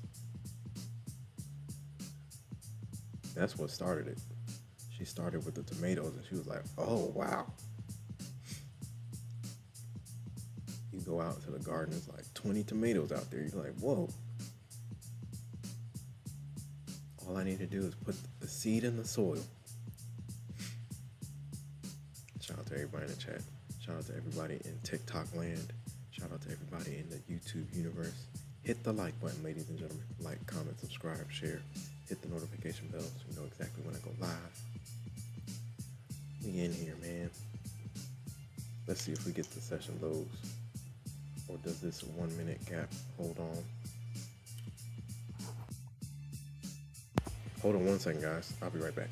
That's what started it. She started with the tomatoes and she was like, oh, wow. You go out to the garden, there's like 20 tomatoes out there. You're like, whoa. All I need to do is put the seed in the soil. Shout out to everybody in the chat. Shout out to everybody in TikTok land. Shout out to everybody in the YouTube universe. Hit the like button, ladies and gentlemen. Like, comment, subscribe, share. Hit the notification bell so you know exactly when I go live. We in here, man. Let's see if we get the session lows. Or does this 1 minute gap hold on? Hold on 1 second, guys. I'll be right back.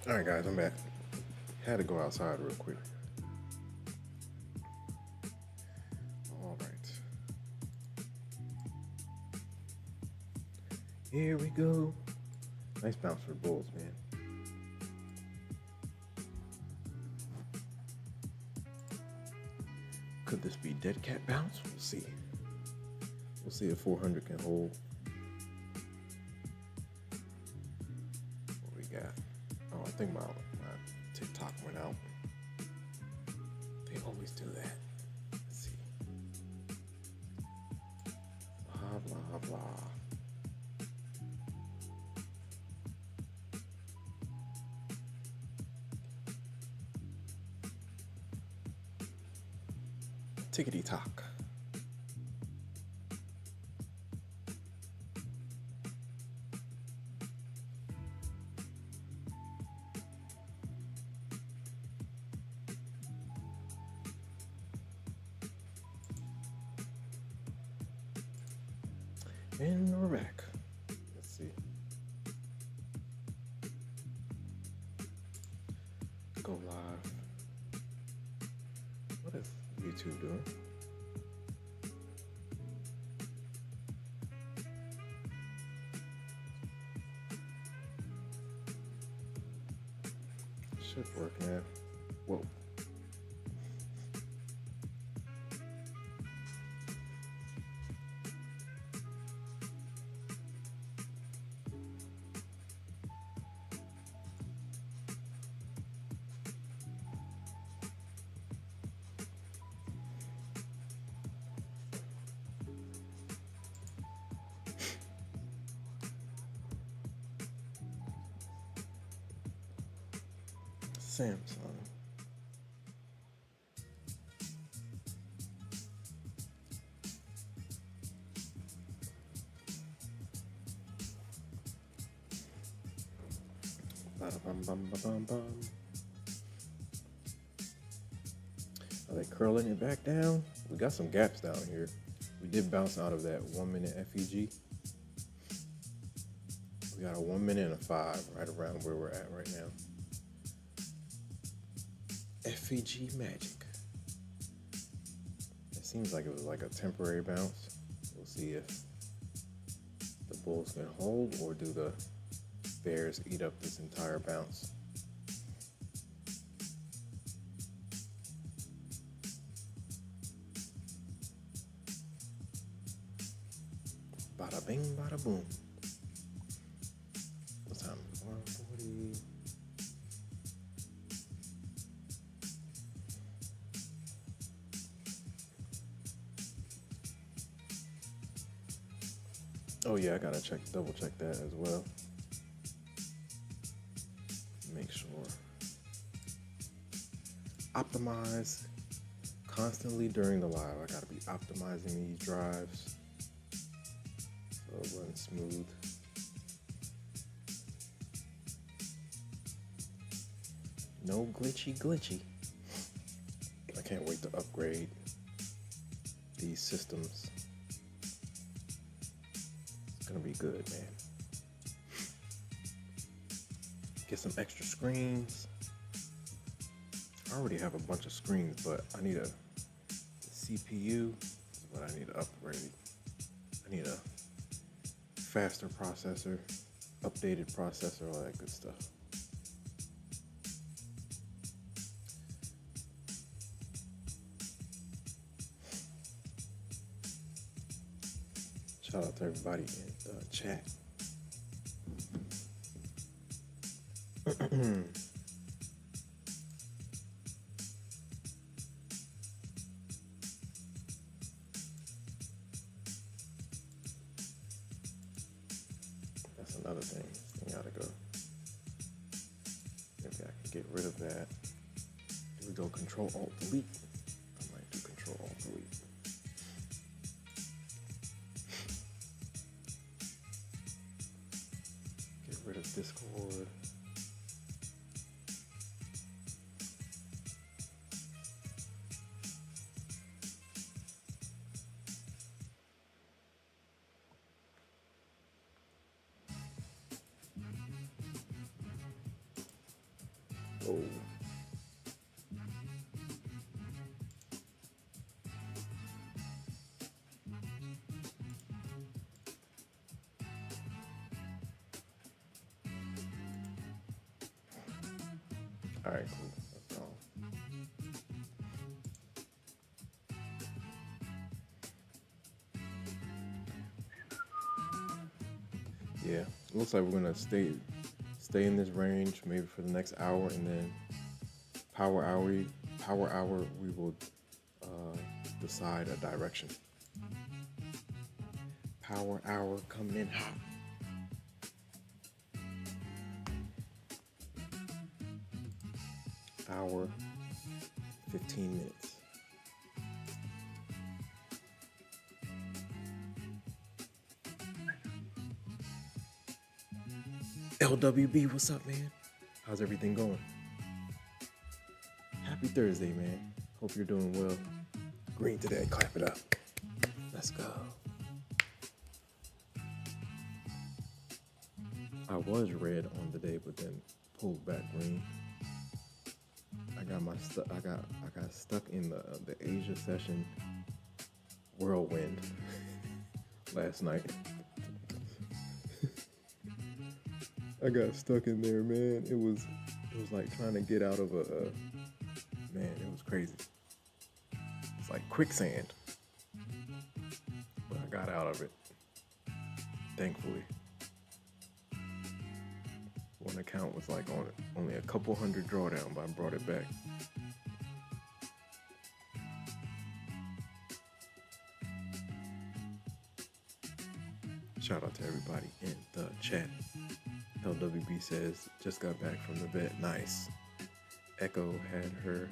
All right, guys, I'm back. Had to go outside real quick. All right. Here we go. Nice bounce for the Bulls, man. Could this be dead cat bounce? We'll see. We'll see if 400 can hold. What we got? Oh, I think my TikTok went out. They always do that. Let's see. Blah, blah, blah. Tickety tock. And we're back. Let's see. Go live. What is YouTube doing? Should work now. Whoa. Samsung. Ba-da-bum-bum-ba-bum-bum. Are they curling it back down? We got some gaps down here. We did bounce out of that 1 minute FEG. We got a 1 minute and a 5 right around where we're at right now. FEG magic. It seems like it was like a temporary bounce. We'll see if the Bulls can hold or do the Bears eat up this entire bounce. Bada bing, bada boom. What time? 1:40. Oh yeah, I gotta double check that as well. Make sure. Optimize constantly during the live. I gotta be optimizing these drives so it runs smooth. No glitchy. I can't wait to upgrade these systems. It's gonna be good, man. Get some extra screens. I already have a bunch of screens, but I need a CPU, but I need to upgrade. I need a faster processor, updated processor, all that good stuff. Shout out to everybody in the chat. That's another thing. I gotta go. Maybe I can get rid of that. Do we go Control Alt Delete? I might do Control Alt Delete. Get rid of Discord. go. All right, cool. That's all. Yeah, looks like we're gonna stay in this range maybe for the next hour, and then power hour we will decide a direction. Power hour coming in hot. Hour 15 minutes. LWB, what's up, man? How's everything going? Happy Thursday, man. Hope you're doing well. Green today, clap it up. Let's go. I was red on the day, but then pulled back green. I got stuck in the Asia session whirlwind last night. I got stuck in there, man. It was like trying to get out of man, it was crazy. It's like quicksand. But I got out of it, thankfully. One account was like on only a couple hundred drawdown, but I brought it back. Shout out to everybody in the chat. LWB says, just got back from the vet. Nice. Echo had her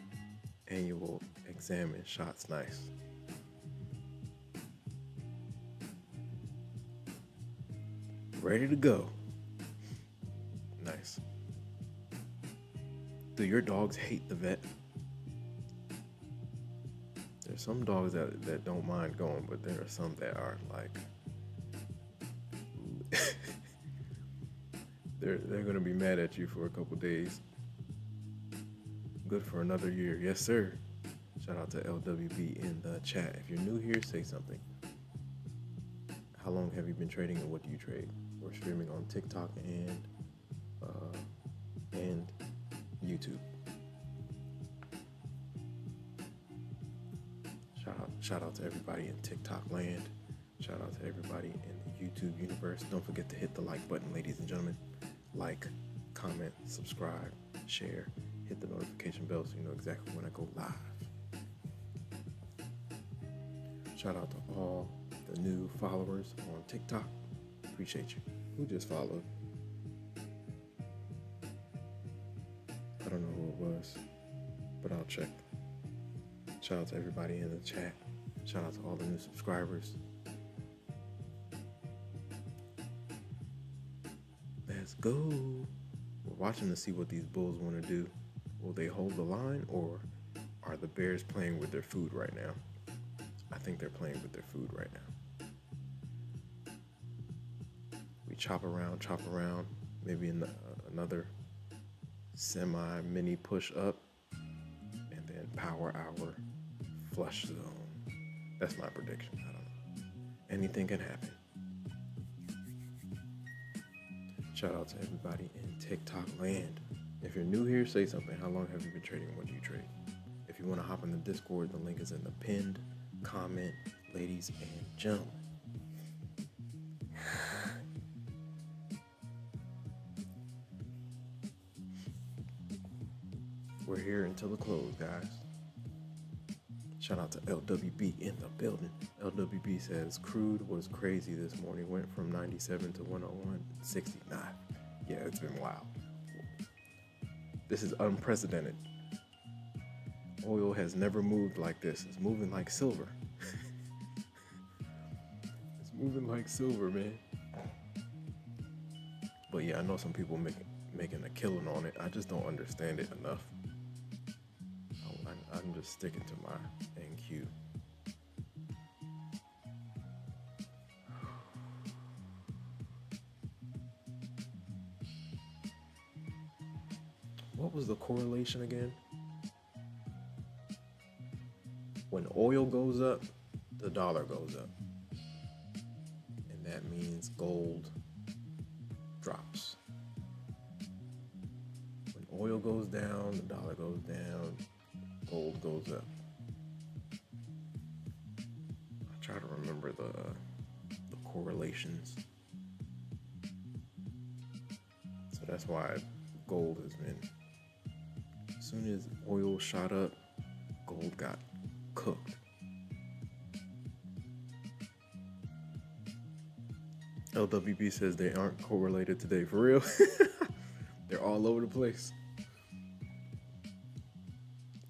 annual exam and shots. Nice. Ready to go. Nice. Do your dogs hate the vet? There's some dogs that don't mind going, but there are some that are like they're gonna be mad at you for a couple days. Good for another year. Yes, sir. Shout out to LWB in the chat. If you're new here, say something. How long have you been trading and what do you trade? We're streaming on TikTok and YouTube. Shout out to everybody in TikTok land. Shout out to everybody in the YouTube universe. Don't forget to hit the like button, ladies and gentlemen. Like, comment, subscribe, share, hit the notification bell so you know exactly when I go live. Shout out to all the new followers on TikTok. Appreciate you. Who just followed? I don't know who it was, but I'll check. Shout out to everybody in the chat. Shout out to all the new subscribers. Let's go. We're watching to see what these bulls want to do. Will they hold the line, or are the bears playing with their food right now? I think they're playing with their food right now. We chop around, maybe in another semi-mini push up, and then power hour flush zone. That's my prediction. I don't know. Anything can happen. Shout out to everybody in TikTok land. If you're new here, say something. How long have you been trading? What do you trade? If you want to hop in the Discord, the link is in the pinned comment, ladies and gentlemen. We're here until the close, guys. Shout out to LWB in the building. LWB says crude was crazy this morning. Went from 97 to 101.69. Yeah, it's been wild. This is unprecedented. Oil has never moved like this. It's moving like silver. It's moving like silver, man. But yeah, I know some people making a killing on it. I just don't understand it enough. I'm just sticking to my NQ. what was the correlation again? When oil goes up, the dollar goes up. And that means gold drops. When oil goes down, the dollar goes down, gold goes up. I try to remember the correlations. So that's why gold has been, as soon as oil shot up, gold got cooked. LWB says they aren't correlated today. For real? They're all over the place.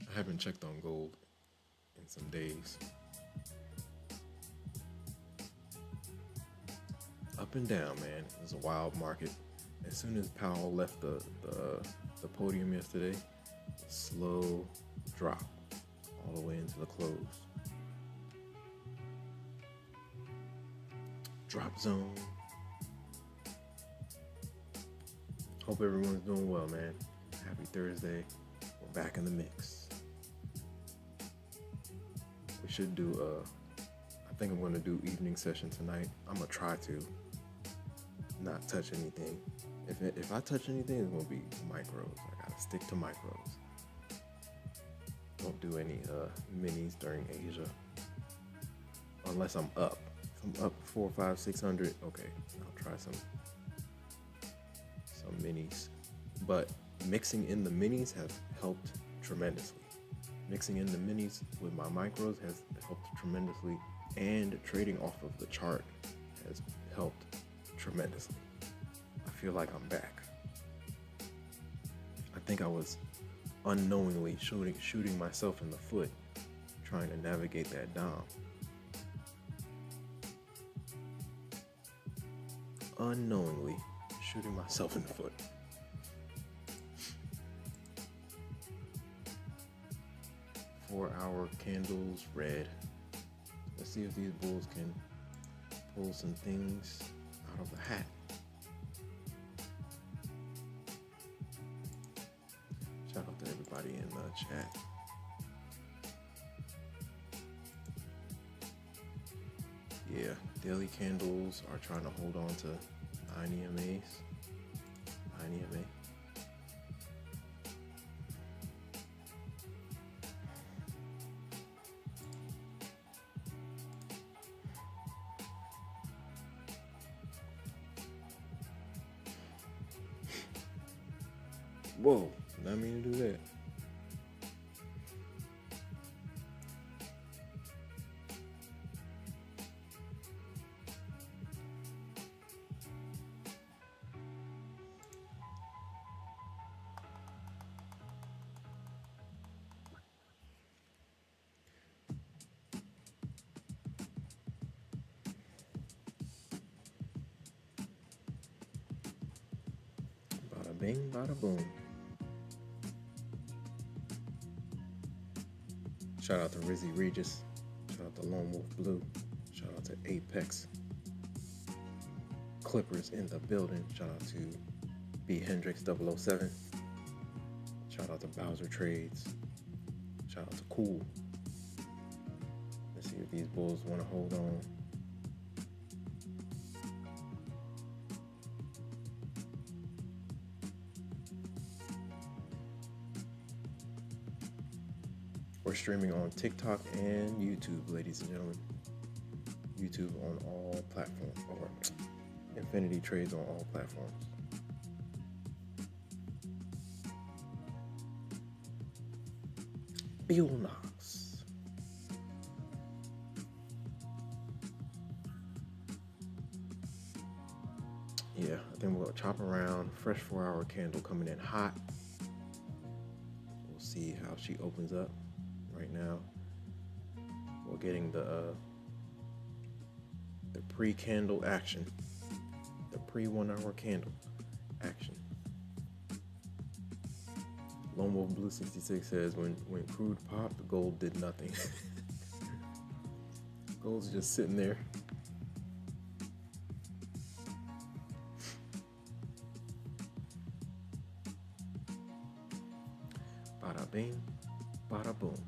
I haven't checked on gold in some days. Up and down, man. It was a wild market. As soon as Powell left the podium yesterday, slow drop all the way into the close. Drop zone. Hope everyone's doing well, man. Happy Thursday. We're back in the mix. We should do I think I'm gonna do evening session tonight. I'm gonna try to not touch anything. If I touch anything, it's gonna be micros. I gotta stick to micros. Don't do any minis during Asia, unless I'm up. If I'm up 400, 500, 600, okay, I'll try some minis. But mixing in the minis has helped tremendously. Mixing in the minis with my micros has helped tremendously, and trading off of the chart has helped tremendously. I feel like I'm back. I think I was unknowingly shooting myself in the foot trying to navigate that dom. Unknowingly shooting myself in the foot. Four-hour candles red. Let's see if these bulls can pull some things out of the hat. Shout out to everybody in the chat. Yeah, daily candles are trying to hold on to 9 EMAs. 9 EMA. Whoa, not mean to do that. Bada bing, bada boom. Shout out to Rizzy Regis. Shout out to Lone Wolf Blue. Shout out to Apex Clippers in the building. Shout out to B Hendrix 007. Shout out to Bowser Trades. Shout out to Cool. Let's see if these bulls want to hold on. We're streaming on TikTok and YouTube, ladies and gentlemen. YouTube on all platforms, or Infinity Trades on all platforms. Bill Knox. Yeah, I think we're gonna chop around. Fresh 4-hour candle coming in hot. We'll see how she opens up. Right now, we're getting the pre-candle action, the pre-1-hour candle action. Lone Wolf Blue 66 says when crude popped, gold did nothing. Gold's just sitting there. bing, bada boom.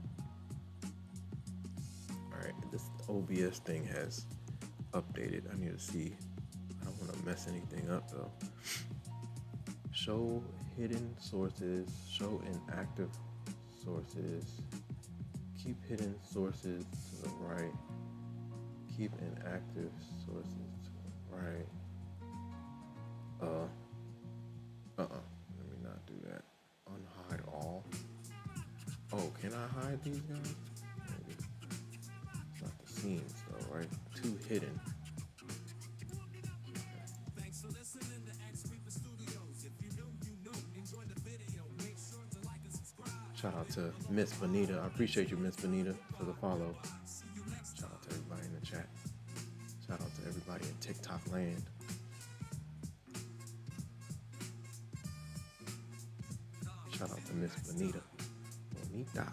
All right, this OBS thing has updated. I need to see. I don't want to mess anything up though. Show hidden sources, show inactive sources, keep hidden sources to the right, keep inactive sources to the right. Let me not do that. Unhide all. Oh, can I hide these guys? Maybe. It's not the scenes though, right? Too hidden. Shout out to Miss Bonita. I appreciate you, Miss Bonita, for the follow. Shout out to everybody in the chat. Shout out to everybody in TikTok land. Shout out to Miss Bonita. Bonita.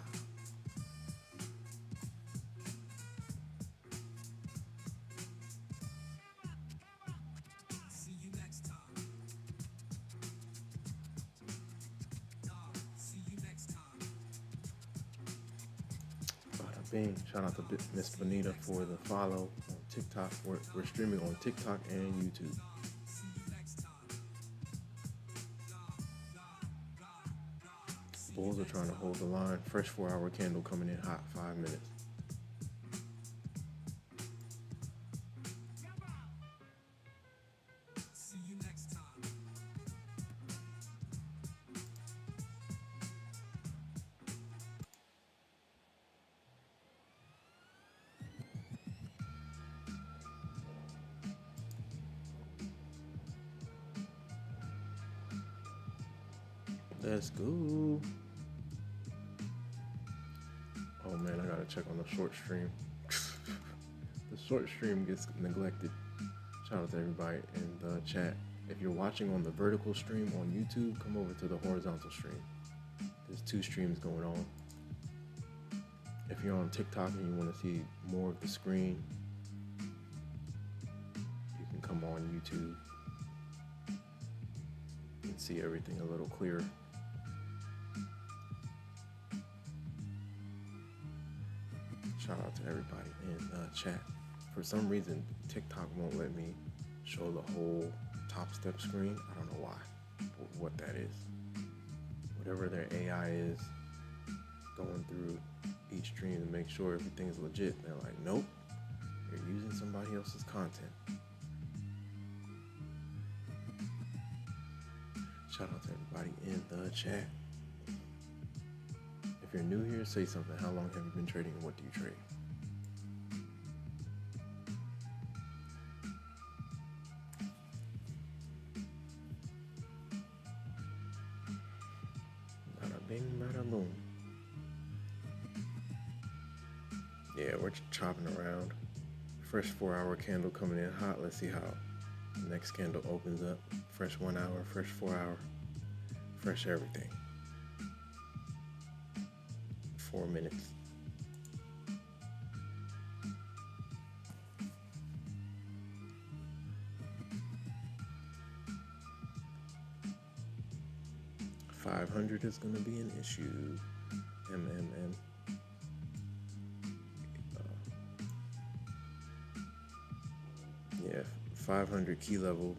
Bada bing. Shout out to Miss Bonita for the follow on TikTok. We're streaming on TikTok and YouTube. Bulls are trying to hold the line. Fresh 4-hour candle coming in hot, 5 minutes. Let's go. Oh man, I gotta check on the short stream. The short stream gets neglected. Shout out to everybody in the chat. If you're watching on the vertical stream on YouTube, come over to the horizontal stream. There's 2 streams going on. If you're on TikTok and you want to see more of the screen, you can come on YouTube and see everything a little clearer. Shout out to everybody in the chat. For some reason, TikTok won't let me show the whole top step screen. I don't know why, what that is. Whatever their AI is going through each stream to make sure everything's legit. They're like, nope, you're using somebody else's content. Shout out to everybody in the chat. If you're new here, say something. How long have you been trading and what do you trade? Bada bing, bada boom. Yeah, we're chopping around. Fresh 4-hour candle coming in hot. Let's see how the next candle opens up. Fresh 1 hour, fresh 4 hour, fresh everything. 4 minutes. $500 is going to be an issue. MMM. Yeah, 500 key level,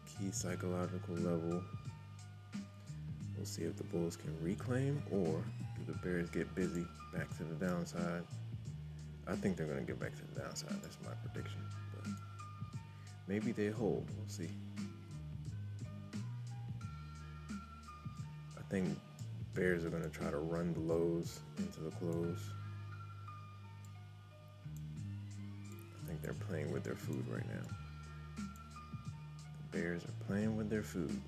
key psychological level. We'll see if the bulls can reclaim or do the bears get busy back to the downside. I think they're going to get back to the downside. That's my prediction. But maybe they hold. We'll see. I think bears are going to try to run the lows into the close. I think they're playing with their food right now. The bears are playing with their food.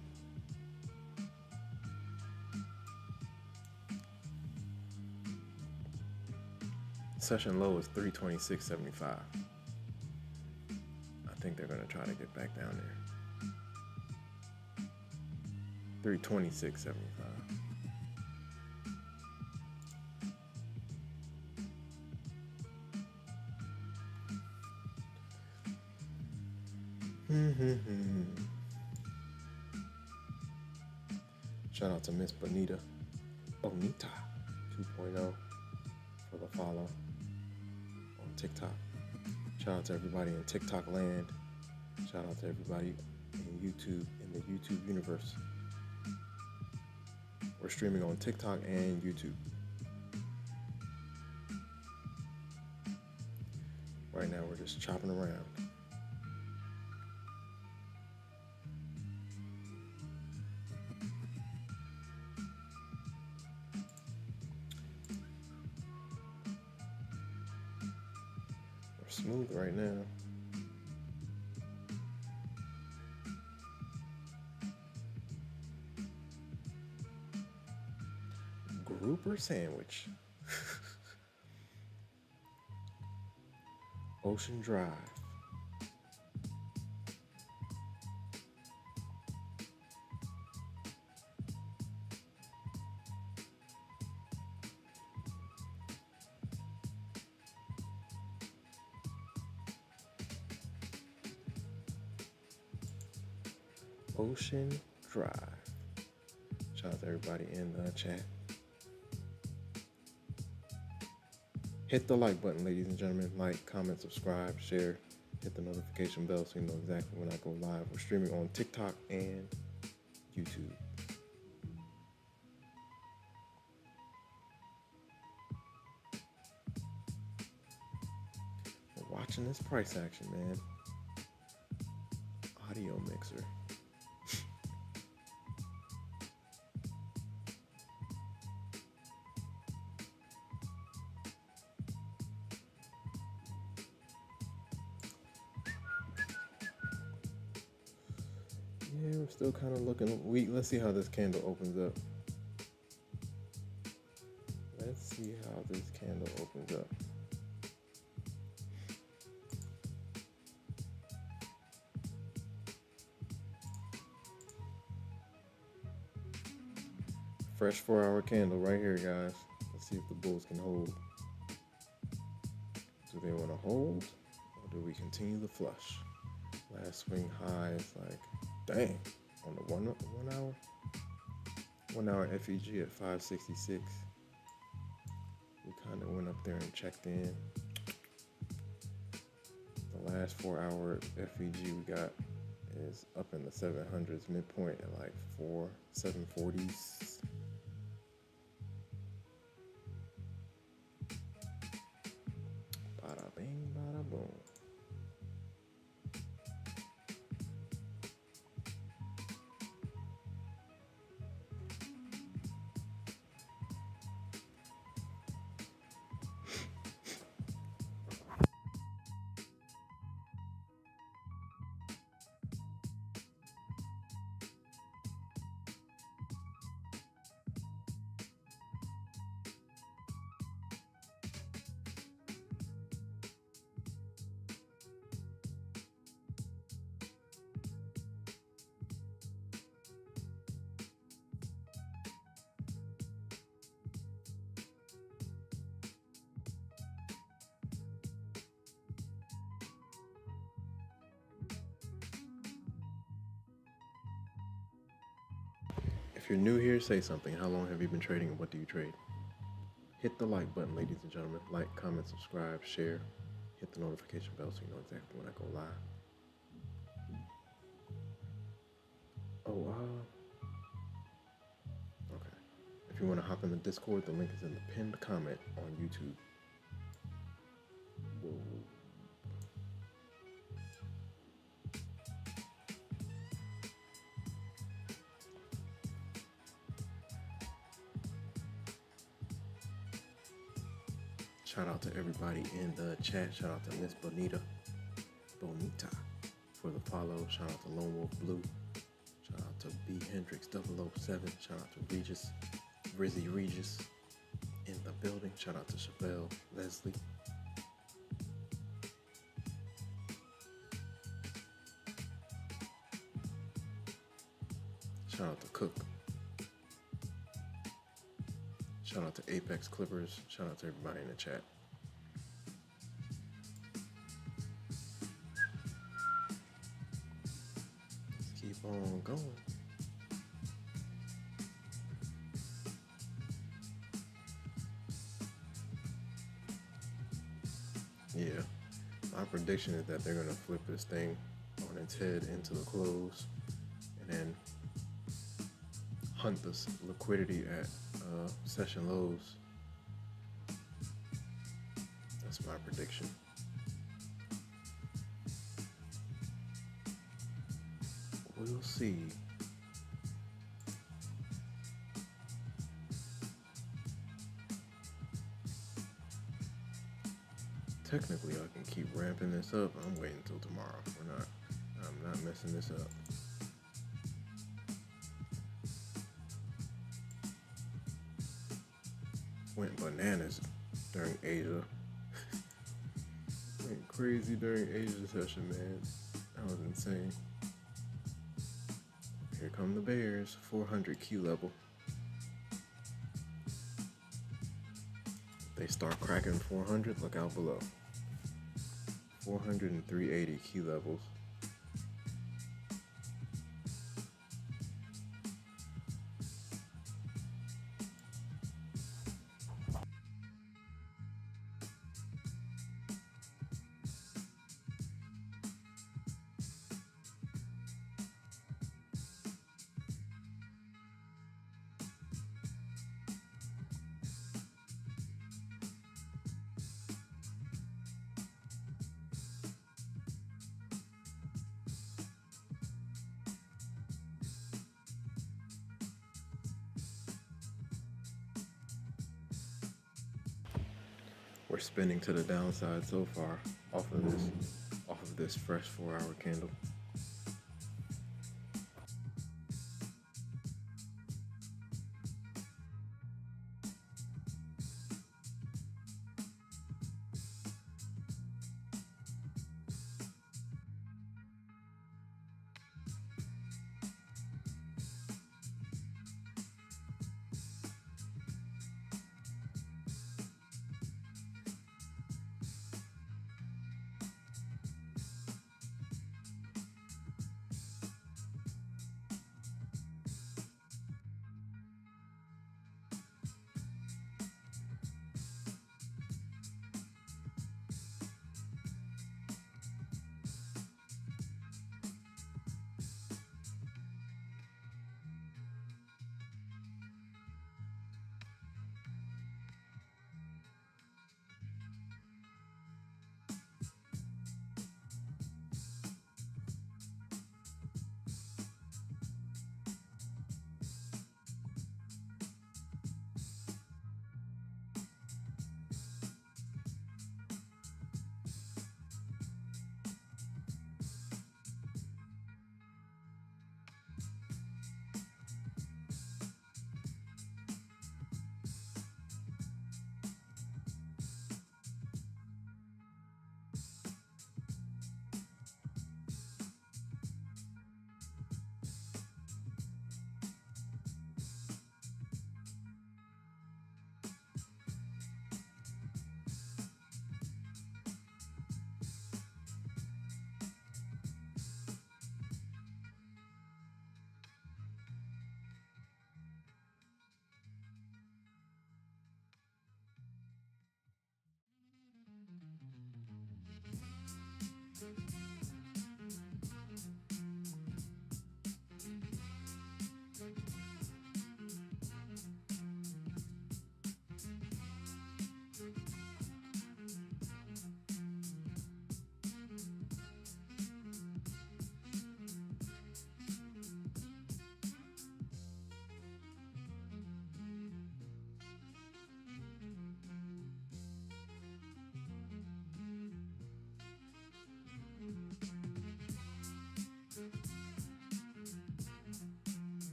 Session low is 326.75. I think they're going to try to get back down there. 326.75. Shout out to Miss Bonita. Bonita 2.0 for the follow on TikTok. Shout out to everybody in TikTok land. Shout out to everybody in YouTube, in the YouTube universe. We're streaming on TikTok and YouTube. Right now we're just chopping around. We're smooth right now. Grouper sandwich. Ocean Drive. Ocean Drive. Shout out to everybody in the chat. Hit the like button, ladies and gentlemen. Like, comment, subscribe, share. Hit the notification bell so you know exactly when I go live. We're streaming on TikTok and YouTube. We're watching this price action, man. Audio mixer. Yeah, we're still kind of looking weak. Let's see how this candle opens up. Let's see how this candle opens up. Fresh 4-hour candle right here, guys. Let's see if the bulls can hold. Do they want to hold, or do we continue the flush? Last swing high is like, dang, on the 1 hour. 1 hour FEG at 566. We kind of went up there and checked in. The last 4-hour FEG we got is up in the 700s, midpoint at like 740s. Bada bing, bada boom. If you're new here, say something. How long have you been trading and what do you trade? Hit the like button, ladies and gentlemen. Like, comment, subscribe, share. Hit the notification bell so you know exactly when I go live. Oh, okay. If you want to hop in the Discord, the link is in the pinned comment on YouTube. Whoa. Shout out to everybody in the chat. Shout out to Miss Bonita for the follow. Shout out to Lone Wolf Blue. Shout out to B Hendrix 007. Shout out to Regis, Rizzy Regis in the building. Shout out to Chevelle Leslie. Shout out to Cook. Shout out to Apex Clippers. Shout out to everybody in the chat. Let's keep on going. Yeah, my prediction is that they're gonna flip this thing on its head into the close, and then hunt this liquidity at session lows. That's my prediction. We'll see. Technically, I can keep ramping this up. I'm waiting until tomorrow. I'm not messing this up. Went bananas during Asia. Went crazy during Asia session, man. That was insane. Here come the bears. 400 key level. They start cracking 400. Look out below. 400 and 380 key levels. We're spinning to the downside so far off of this fresh 4-hour candle.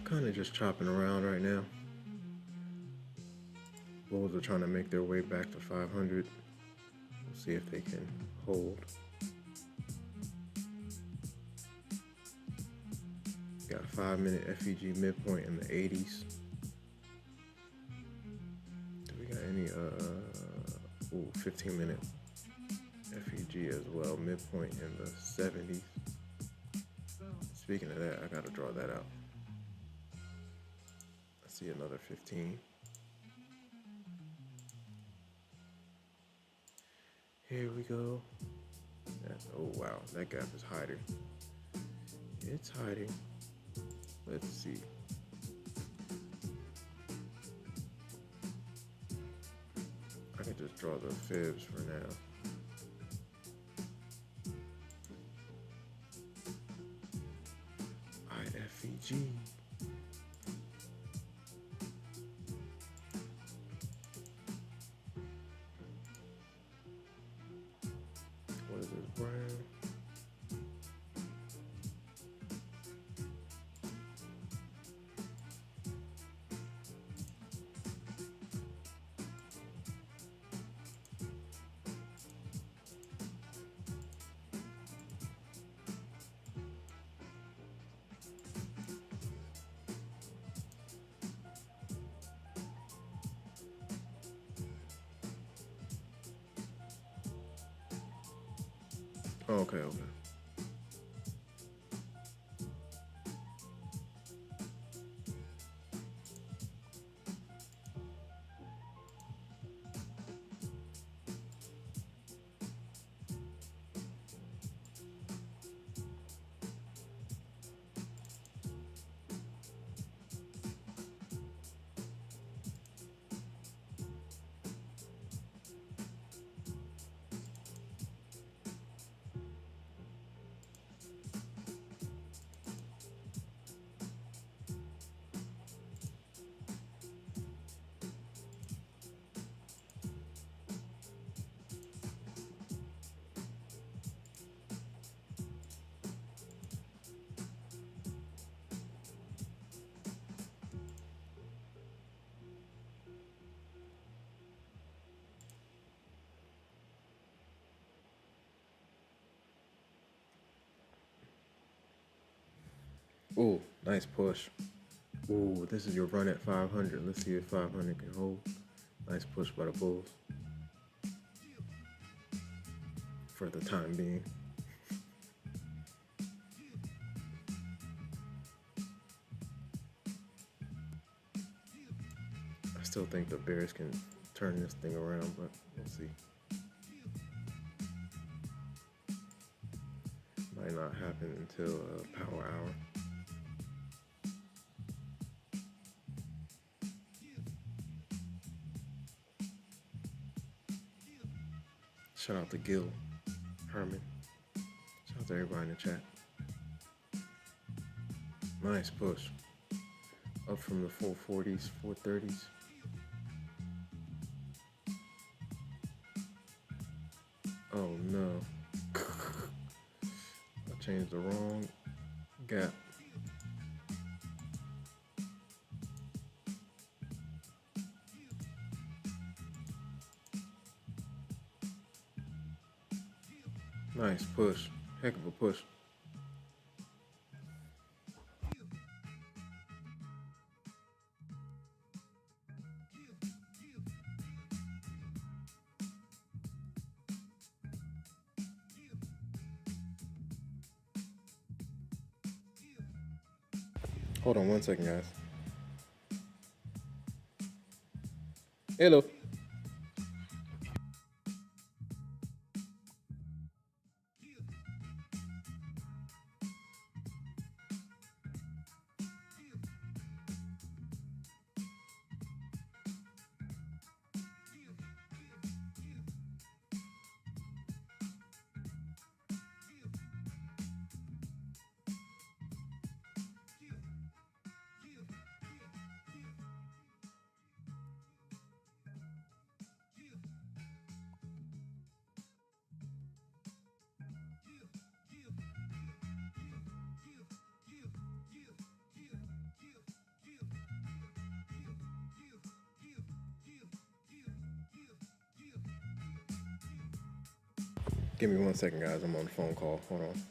Kind of just chopping around right now. Bulls are trying to make their way back to 500. We'll see if they can hold. Got a 5-minute FEG midpoint in the 80s. Do we got any 15-minute FEG as well, midpoint in the 70s. Speaking of that, I gotta draw that out. I see another 15. Here we go. Oh wow, that gap is hiding. It's hiding. Let's see. I can just draw the fibs for now. IFEG. What is this, brown? Okay, okay. Ooh, nice push. Ooh, this is your run at 500. Let's see if 500 can hold. Nice push by the Bulls. For the time being. I still think the Bears can turn this thing around, but we'll see. Might not happen until power hour. Shout out to Gil, Herman. Shout out to everybody in the chat. Nice push. Up from the 440s, 430s. Oh no. Change the wrong gap. Nice push. Heck of a push. Hold on 1 second, guys. Hello. Give me 1 second, guys. I'm on the phone call. Hold on.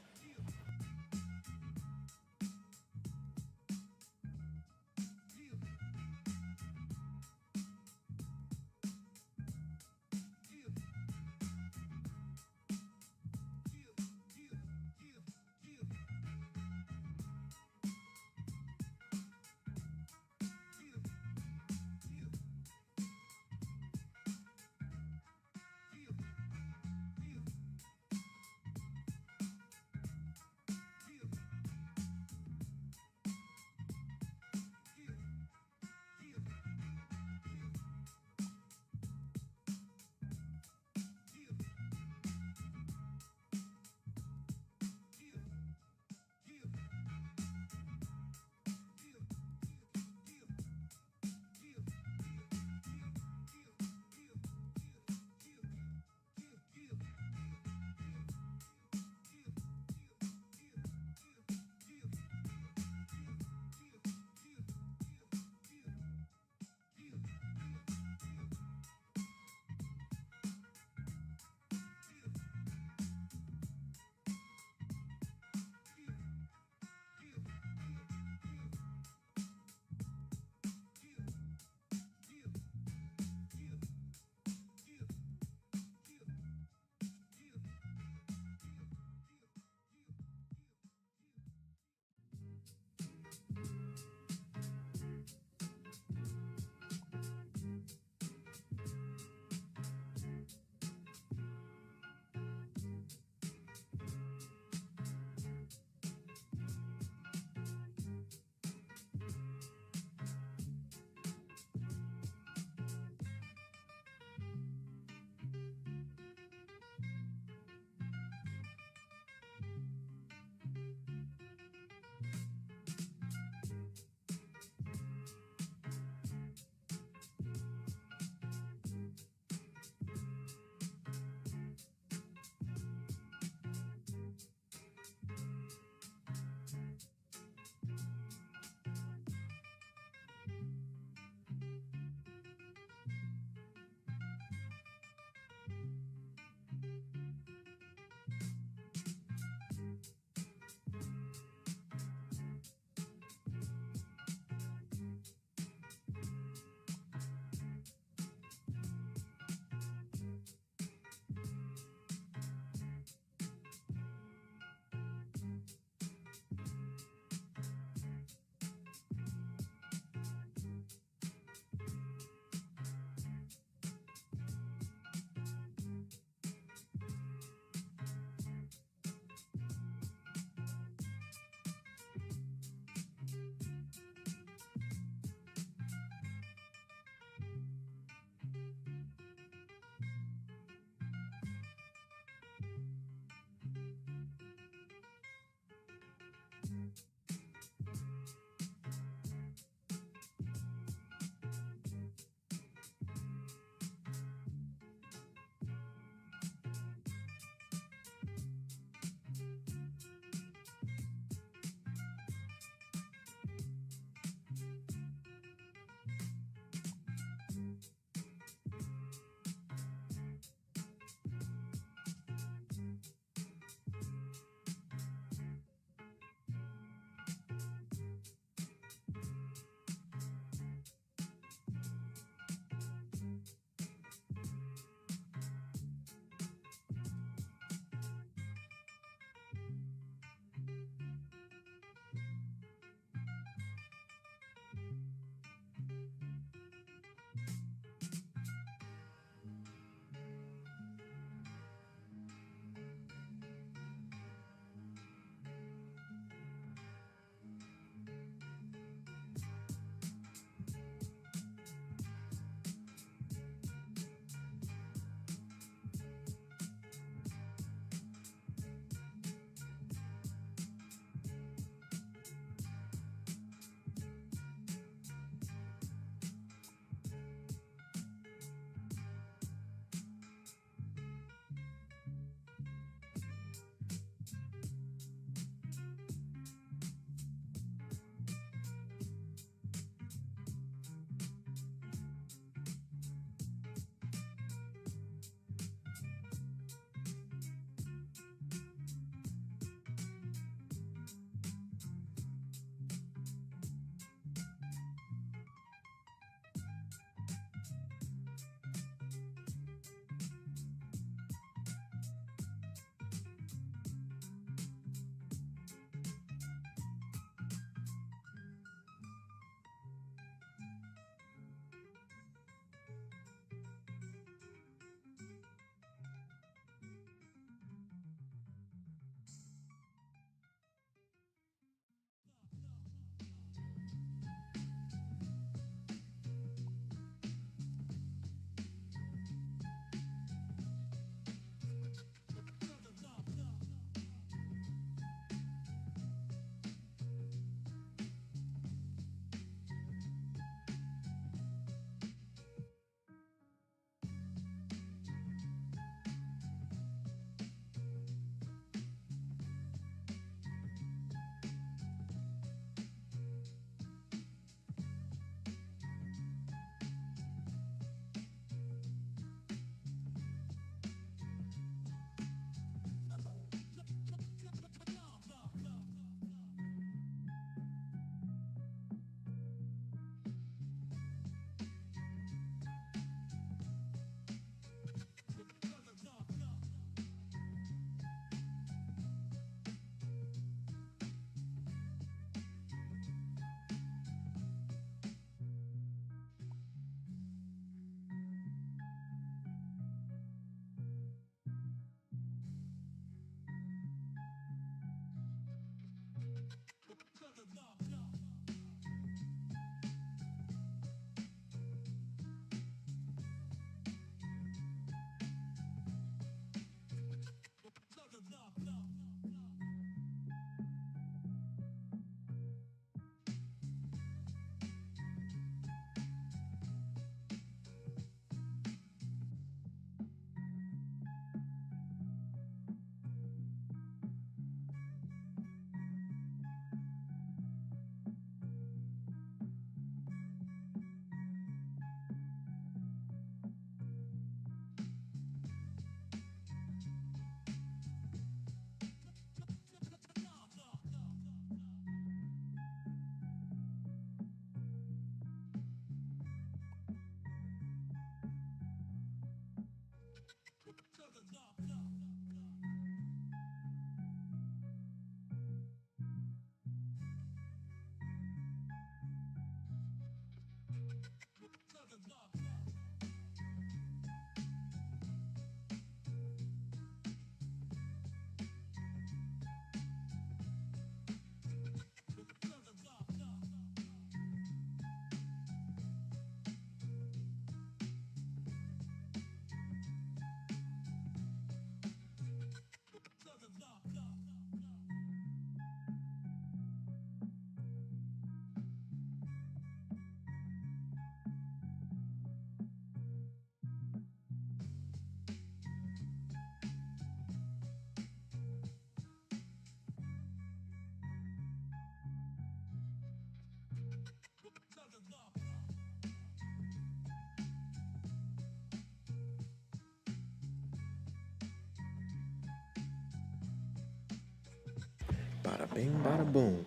Bada bing, bada boom.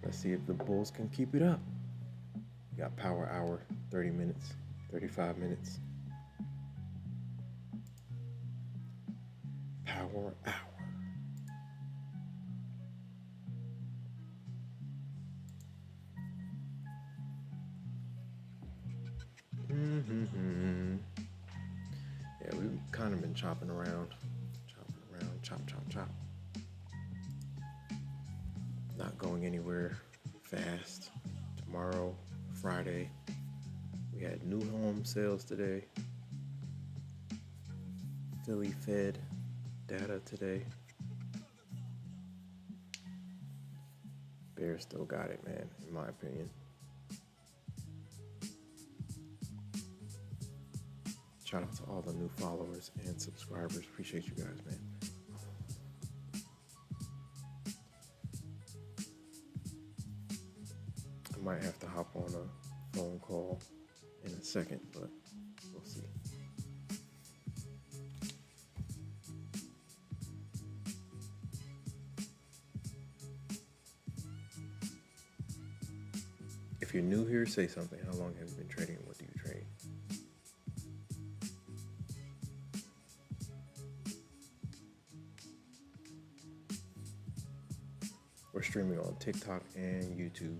Let's see if the Bulls can keep it up. We got power hour, 30 minutes, 35 minutes. Power hour. Yeah, we've kind of been chopping around, chop, chop, chop. Not going anywhere fast. Tomorrow, Friday, we had new home sales today. Philly Fed data today. Bears still got it, man, in my opinion. Shout out to all the new followers and subscribers. Appreciate you guys, man. I might have to hop on a phone call in a second, but we'll see. If you're new here, say something. How long have you been trading? What do you trade? We're streaming on TikTok and YouTube.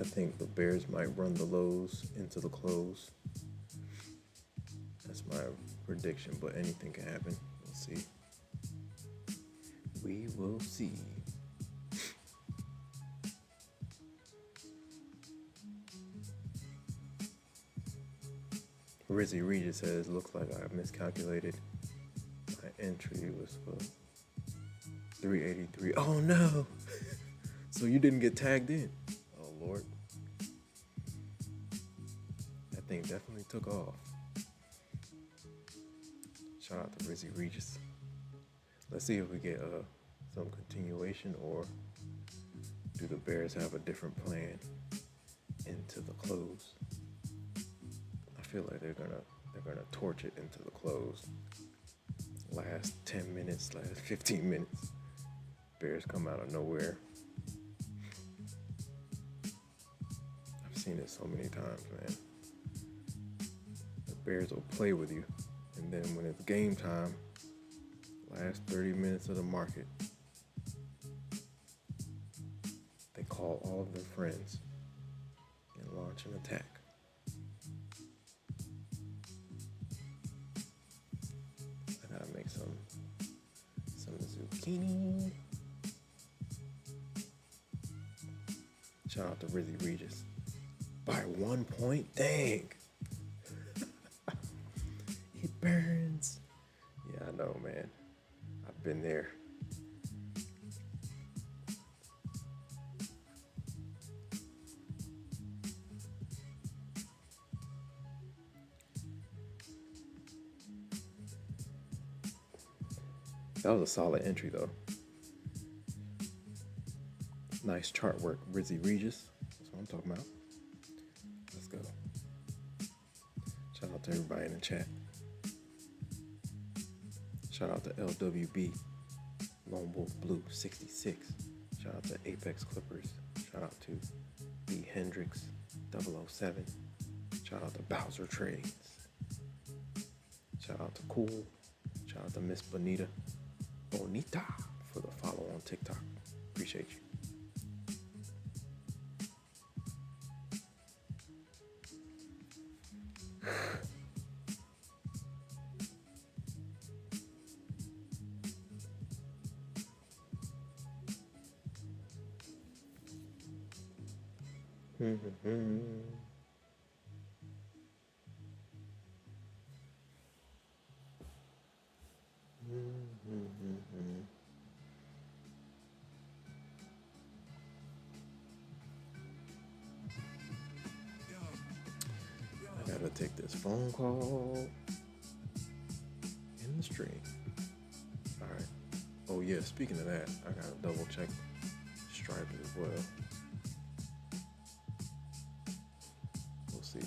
I think the Bears might run the lows into the close. That's my prediction, but anything can happen. We'll see. We will see. Rizzy Regis says, looks like I miscalculated. My entry was for 383. Oh no! So you didn't get tagged in. Oh Lord. That thing definitely took off. Shout out to Rizzy Regis. Let's see if we get some continuation, or do the Bears have a different plan into the close? I feel like they're gonna torch it into the close. Last 10 minutes, last 15 minutes. Bears come out of nowhere. I've seen it so many times, man. The Bears will play with you, and then when it's game time, last 30 minutes of the market, they call all of their friends and launch an attack. I gotta make some zucchini. Shout out to Rizzy Regis. By 1 point, dang. It burns. Yeah, I know, man. I've been there. That was a solid entry, though. Nice chart work, Rizzy Regis. That's what I'm talking about. Let's go. Shout out to everybody in the chat. Shout out to LWB, Lone Wolf Blue 66. Shout out to Apex Clippers. Shout out to B Hendrix 007. Shout out to Bowser Trades. Shout out to Cool. Shout out to Miss Bonita for the follow on TikTok. Appreciate you. I gotta take this phone call. the stream. All right. Oh yeah, speaking of that, I gotta double check Stripe as well. We'll see.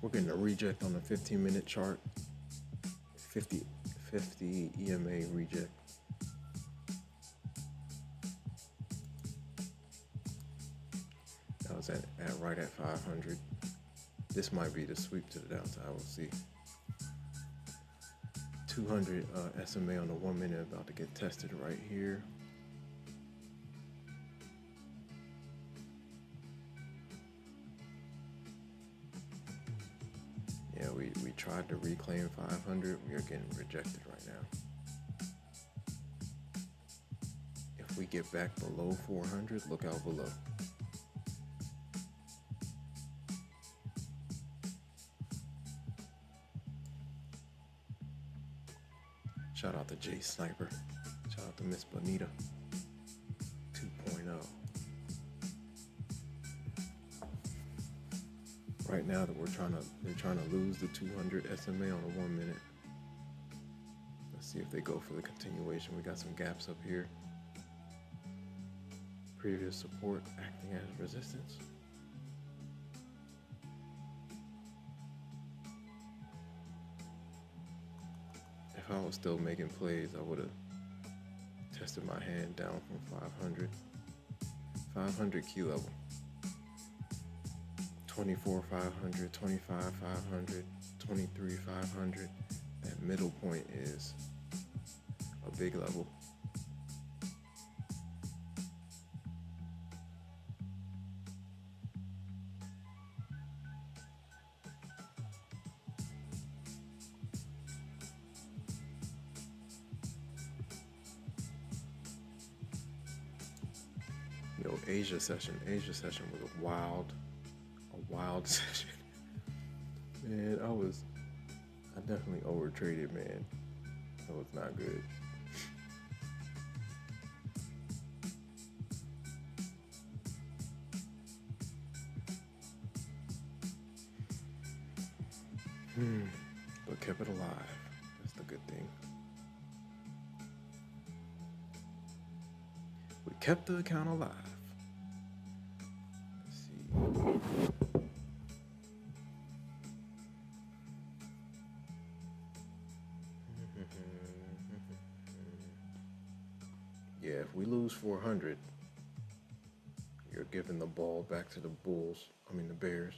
We're getting a reject on the 15-minute chart. 50 EMA reject. That was at right at 500. This might be the sweep to the downside. We'll see. 200 SMA on the 1 minute about to get tested right here. Yeah, we tried to reclaim 500. We are getting rejected right now. If we get back below 400, look out below. Shout out to Jay Sniper. Shout out to Miss Bonita 2.0. Right now that they're trying to lose the 200 SMA on the 1 minute. Let's see if they go for the continuation. We got some gaps up here. Previous support acting as resistance. If I was still making plays, I would have tested my hand down from 500. 500 key level. 24 500, 25 500, 23 500. That middle point is a big level. Yo, Asia session was a wild session. Man, I definitely overtraded, man. That was not good. But kept it alive. That's the good thing. We kept the account alive. Let's see. Yeah, if we lose 400, you're giving the ball back to the Bears.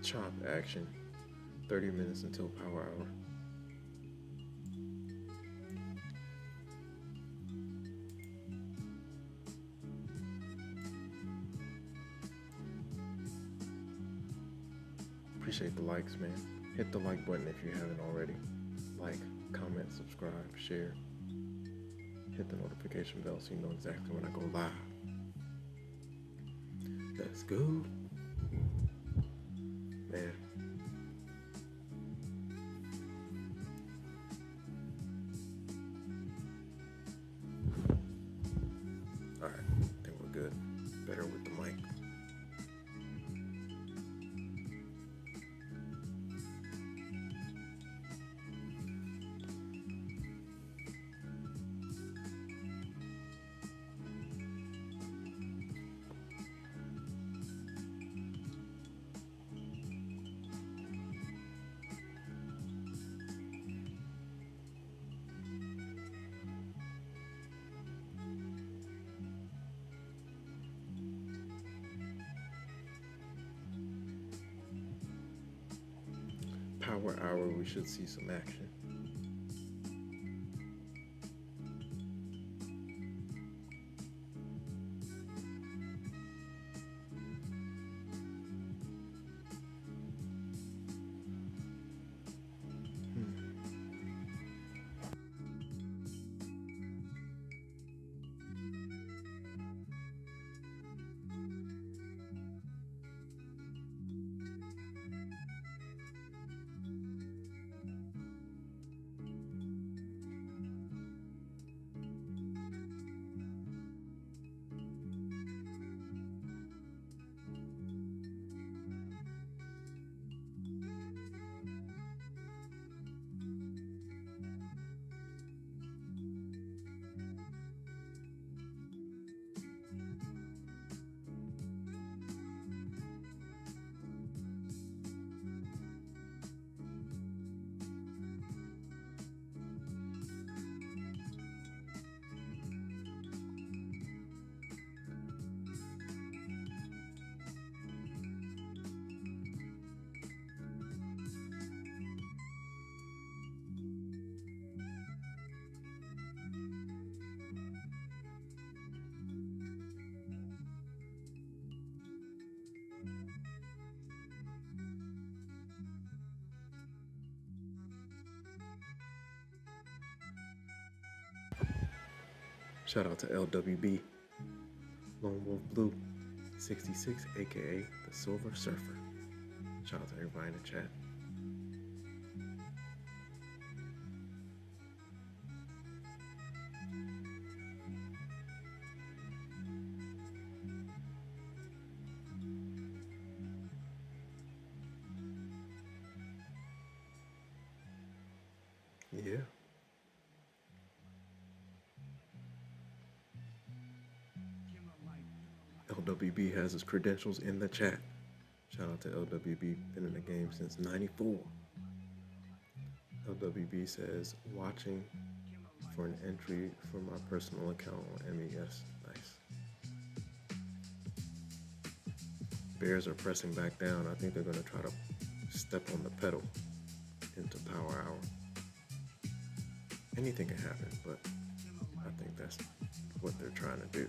Chop action, 30 minutes until power hour. Appreciate the likes, man. Hit the like button if you haven't already. Like, comment, subscribe, share. Hit the notification bell so you know exactly when I go live. Let's go. Man. Power hour, we should see some action. Shout out to LWB, Lone Wolf Blue 66, aka the Silver Surfer. Shout out to everybody in the chat. Yeah. LWB has his credentials in the chat. Shout out to LWB, been in the game since '94. LWB says, watching for an entry for my personal account on MES. Nice. Bears are pressing back down. I think they're going to try to step on the pedal into power hour. Anything can happen, but I think that's what they're trying to do.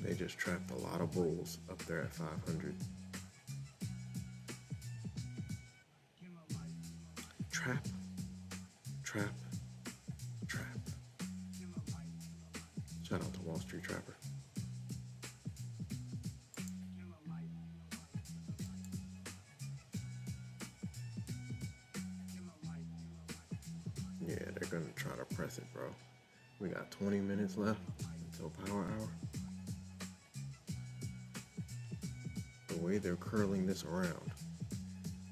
They just trapped a lot of bulls up there at 500. Trap, trap, trap. Shout out to Wall Street Trapper. Yeah, they're gonna try to press it, bro. We got 20 minutes left until power hour. The way they're curling this around,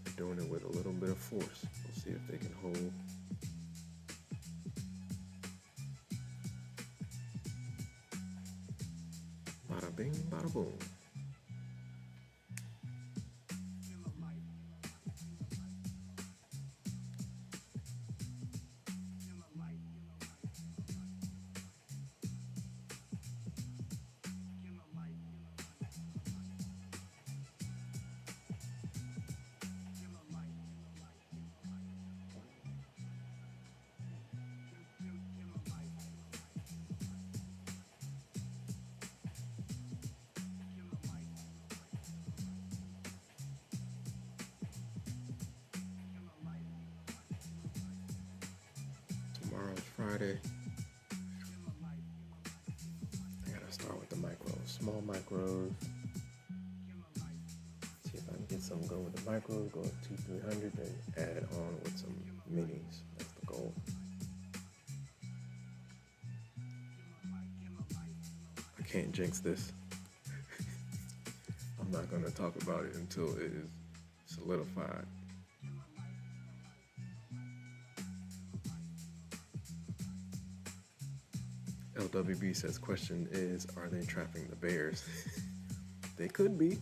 they're doing it with a little bit of force. We'll see if they can hold. Bada bing, bada boom. Tomorrow's Friday. I gotta start with the micros. Small micros. See if I can get some going with the micros, go with 200-300, then add on with some minis. That's the goal. I can't jinx this. I'm not gonna talk about it until it is solidified. LWB says, question is, are they trapping the bears? They could be.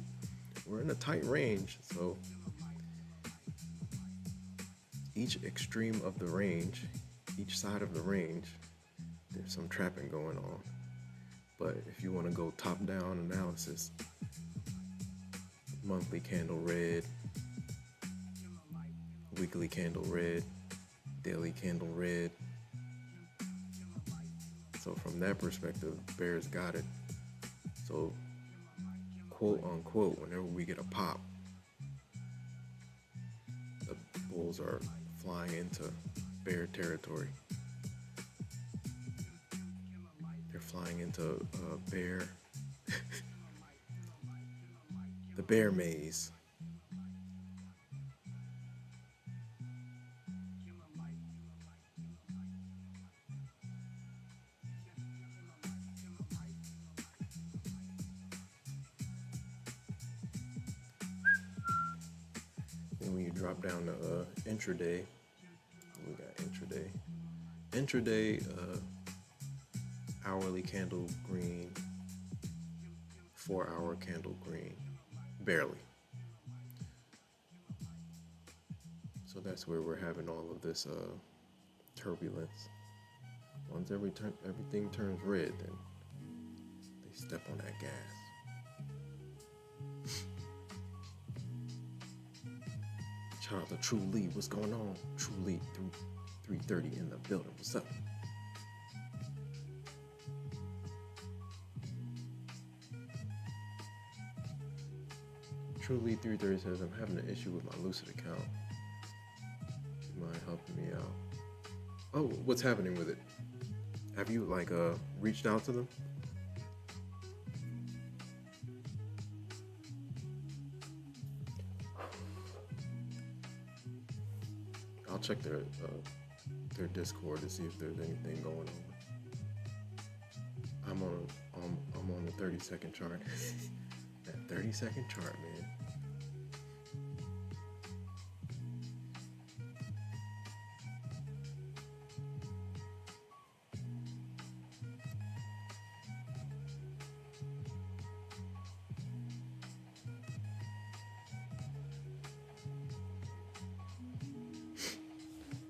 We're in a tight range, so each extreme of the range, each side of the range, there's some trapping going on. But if you want to go top-down analysis, monthly candle red, weekly candle red, daily candle red. So from that perspective, bears got it. So quote unquote, whenever we get a pop, the bulls are flying into bear territory. They're flying into bear, the bear maze. And when you drop down to intraday, we got intraday. Intraday, hourly candle green, 4-hour candle green, barely. So that's where we're having all of this turbulence. Once everything turns red, then they step on that gas. Shout out to True Lee. What's going on? True Lee, 330 in the building. What's up? True Lee 330 says, I'm having an issue with my Lucid account. Do you mind helping me out? Oh, what's happening with it? Have you reached out to them? I'll check their Discord to see if there's anything going on. I'm on the 30-second chart. That 30-second chart, man.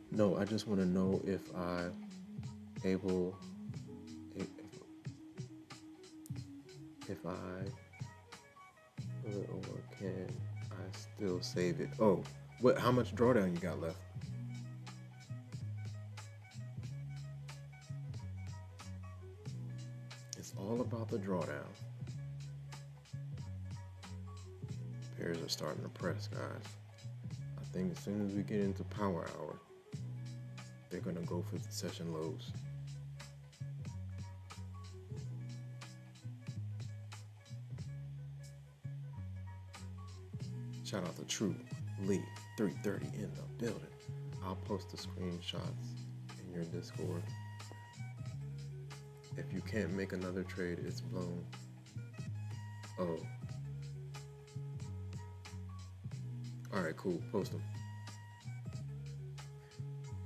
No, I just want to know if I or can I still save it? Oh, how much drawdown you got left? It's all about the drawdown. Pairs are starting to press, guys. I think as soon as we get into power hour, they're gonna go for the session lows. Shout out to True Lee 330 in the building. I'll post the screenshots in your Discord. If you can't make another trade, it's blown. Oh. Alright, cool. Post them.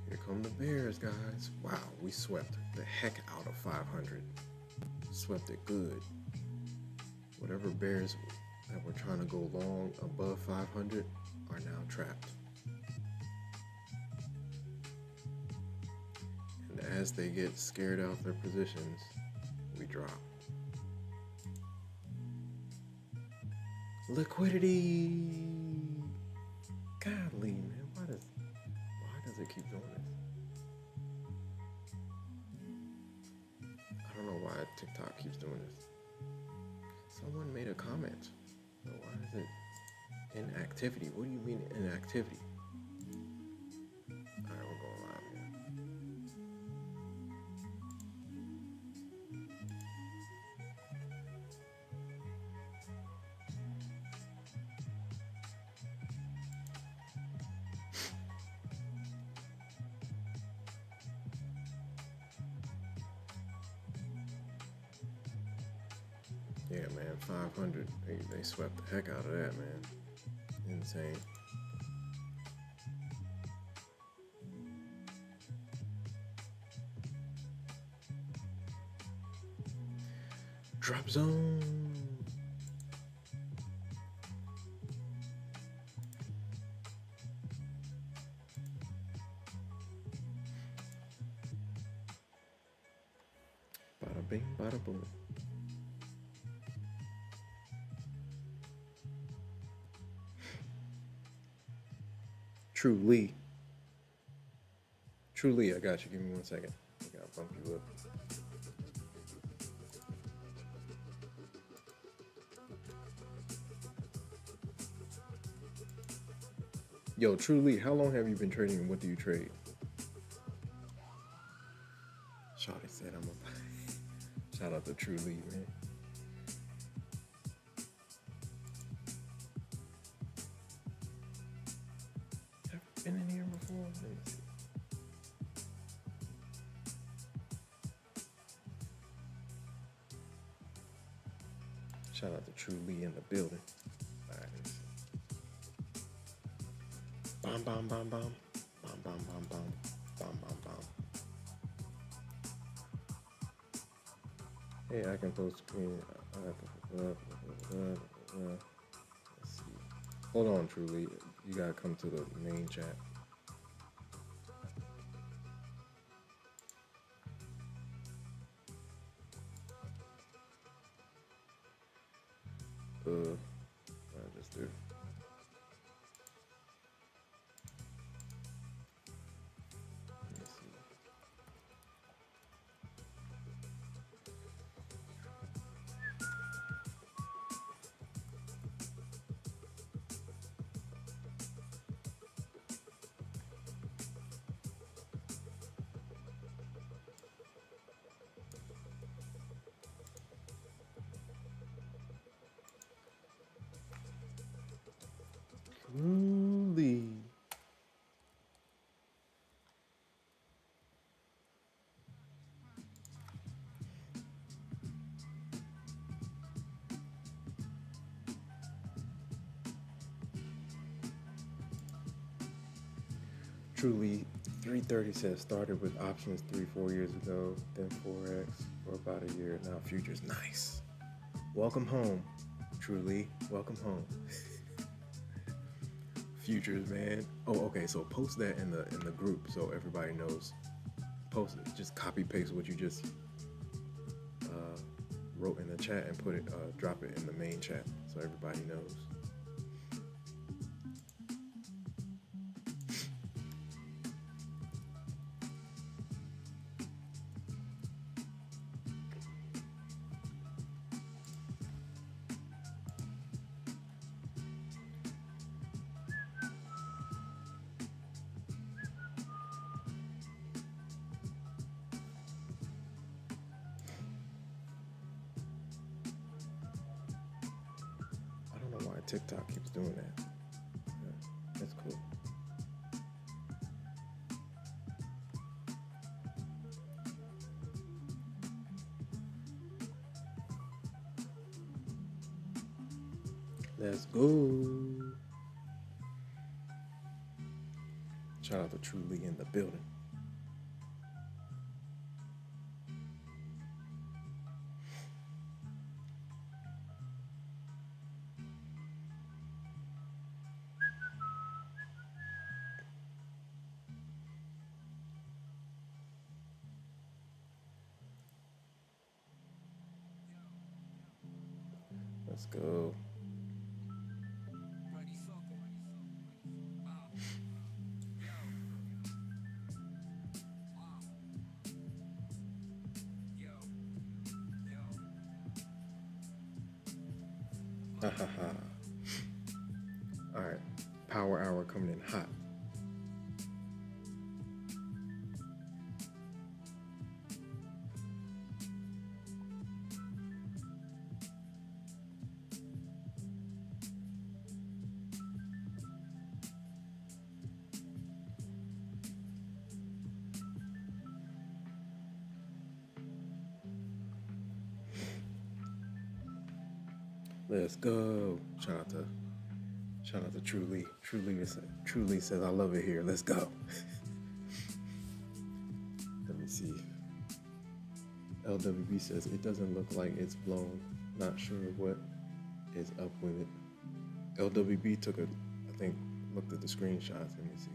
Here come the bears, guys. Wow, we swept the heck out of 500. Swept it good. Whatever bears that were trying to go long above 500 are now trapped. And as they get scared out of their positions, we drop. Liquidity! Godly, man, why does it keep doing this? I don't know why TikTok keeps doing this. Someone made a comment. Why is it inactivity? What do you mean inactivity? Alright, we're going live here. Yeah, man, 500. They swept the heck out of that, man. Insane. Drop zone. Bada bing, bada boom. True Lee. True Lee, I got you. Give me 1 second. I gotta bump you up. Yo, True Lee, how long have you been trading and what do you trade? Shawty said I'm a shout out to True Lee, man. Have you been in here before? Let me see. Shout out to True Lee in the building. All right, let me see. Bom, bom, bom, bom. Bom, bom, bom, bom. Bom, bom, bom. Hey, I can post screen. Let's see. Hold on, True Lee. You gotta come to the main chat. I just do. Let me see. True Lee. Truly, 330 says started with options 3-4 years ago, then Forex for about a year. Now futures, nice. Welcome home, Truly. Welcome home. Futures, man. Oh, okay. So post that in the group so everybody knows. Post it. Just copy paste what you just wrote in the chat and put it, drop it in the main chat so everybody knows. TikTok keeps doing that. Yeah, that's cool. Let's go. Shout out to True Lee in the building. Let's go. Ha ha ha. All right. Power hour coming in hot. Let's go. Shout out to True Lee. True Lee says, I love it here. Let's go. Let me see. LWB says, it doesn't look like it's blown. Not sure what is up with it. LWB took a, I think, looked at the screenshots. Let me see.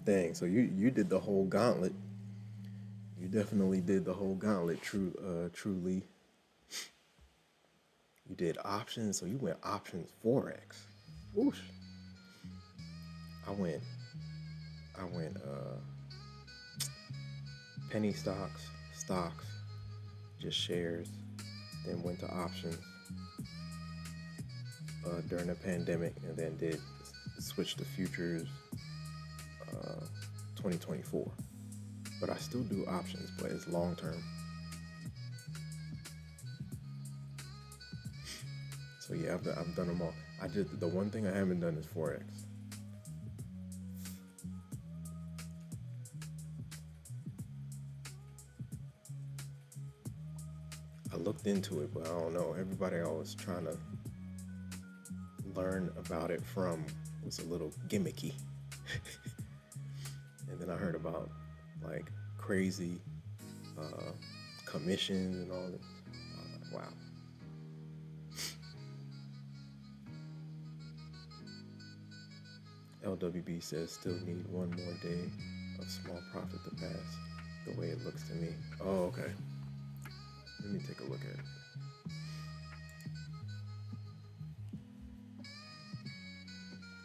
Dang, so you did the whole gauntlet. You definitely did the whole gauntlet. Truly, you did options. So you went options forex. Whoosh. I went penny stocks, just shares. Then went to options during the pandemic, and then did switch to futures 2024. But I still do options, but it's long term. So yeah, I've done them all. I just the one thing I haven't done is forex. I looked into it, but I don't know. Everybody I was trying to learn about it from was a little gimmicky. And then I heard about like crazy commissions and all this. I was like, wow. LWB says still need one more day of small profit to pass the way it looks to me. Oh, okay. Let me take a look at it.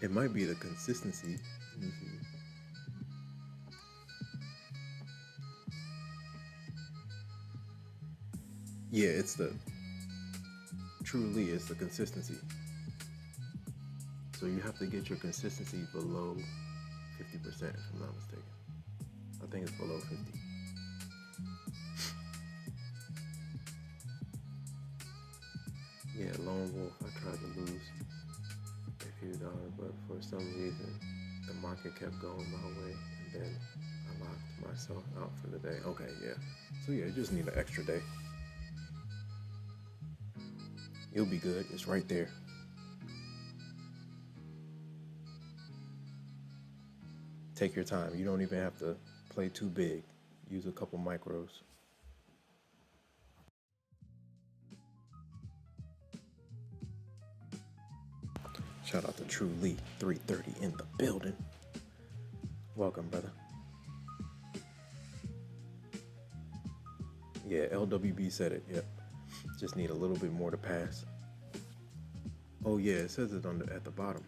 It might be the consistency. Let me see. Yeah, it's truly it's the consistency. So you have to get your consistency below 50%, if I'm not mistaken. I think it's below 50. Yeah, Lone Wolf, I tried to lose a few dollars, but for some reason, the market kept going my way, and then I locked myself out for the day. Okay, yeah. So yeah, you just need an extra day. You'll be good. It's right there. Take your time. You don't even have to play too big. Use a couple micros. Shout out to True Lee, 330 in the building. Welcome, brother. Yeah, LWB said it. Yep. Just need a little bit more to pass. Oh yeah, it says it at the bottom.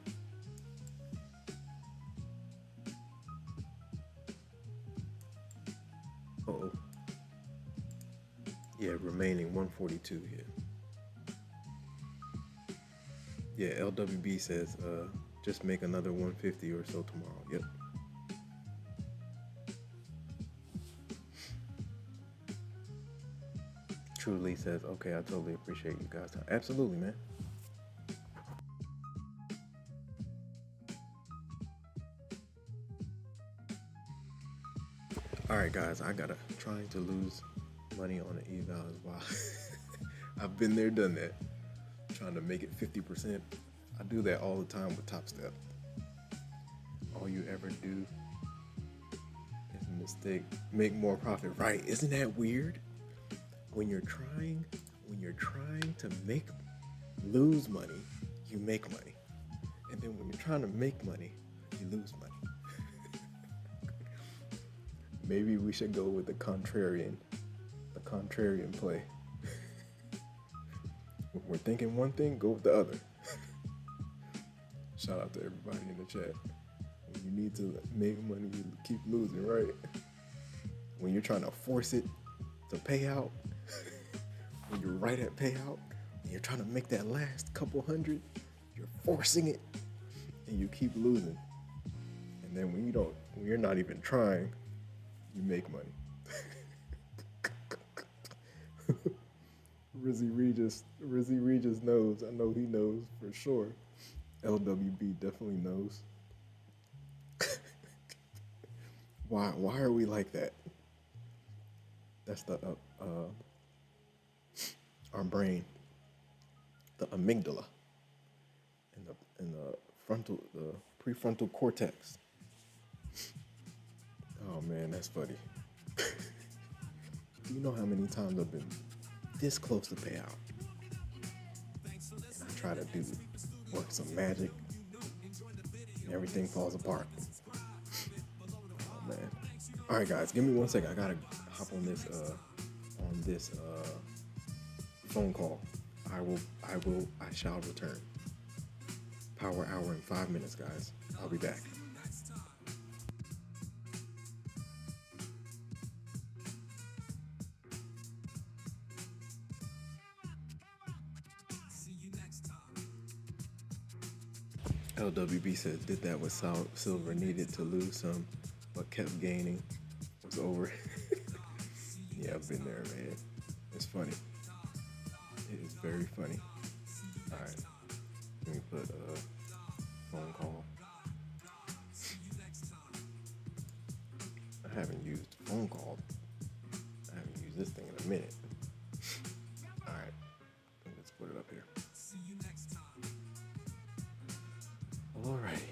Uh-oh. Yeah, remaining 142 here. Yeah, LWB says just make another 150 or so tomorrow. Yep. Truly says, okay, I totally appreciate you guys. Absolutely, man. All right, guys, I gotta trying to lose money on the eval as well. I've been there, done that. Trying to make it 50%. I do that all the time with TOPSTEP. All you ever do is a mistake, make more profit. Right? Isn't that weird? When you're trying to lose money, you make money, and then when you're trying to make money, you lose money. Maybe we should go with the contrarian play. When we're thinking one thing, go with the other. Shout out to everybody in the chat. When you need to make money, you keep losing, right? When you're trying to force it to pay out, when you're right at payout, and you're trying to make that last couple hundred, you're forcing it, and you keep losing. And then when you're not even trying, you make money. Rizzy Regis knows. I know he knows for sure. LWB definitely knows. Why are we like that? That's the our brain, the amygdala, and the prefrontal cortex. Oh man, that's funny. Do you know how many times I've been this close to payout, and I try to work some magic, and everything falls apart. All right, guys, give me 1 second. I gotta hop on this phone call. I shall return. Power hour in 5 minutes, guys. I'll be back. LWB says, did that with silver, needed to lose some, but kept gaining. Was over. Yeah, I've been there, man. It's funny. It is very funny. All right, let me put a phone call. I haven't used phone call. I haven't used this thing in a minute. All right, let's put it up here. All right.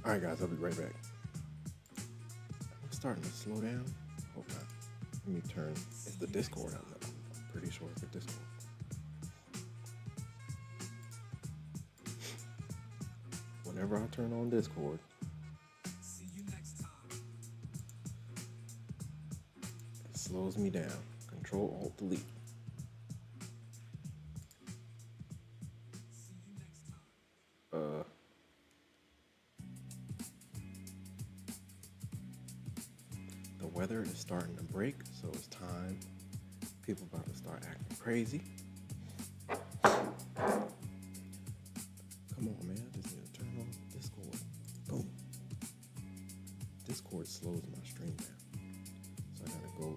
All right, guys, I'll be right back. I'm starting to slow down. Hope not. Let me turn. It's the Discord. I'm pretty sure it's the Discord. Whenever I turn on Discord, it slows me down. Control Alt Delete. The weather is starting to break, so it's time. People about to start acting crazy. Come on, man. I just need to turn on Discord. Boom. Discord slows my stream down. So I gotta go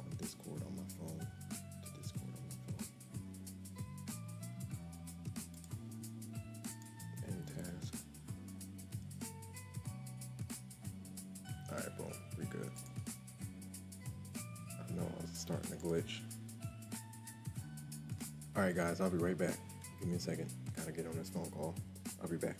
on Discord on my phone to Discord on my phone. End task. Alright, boom. We're good. I know I was starting to glitch. Alright, guys, I'll be right back. Give me a second. Gotta get on this phone call. I'll be back.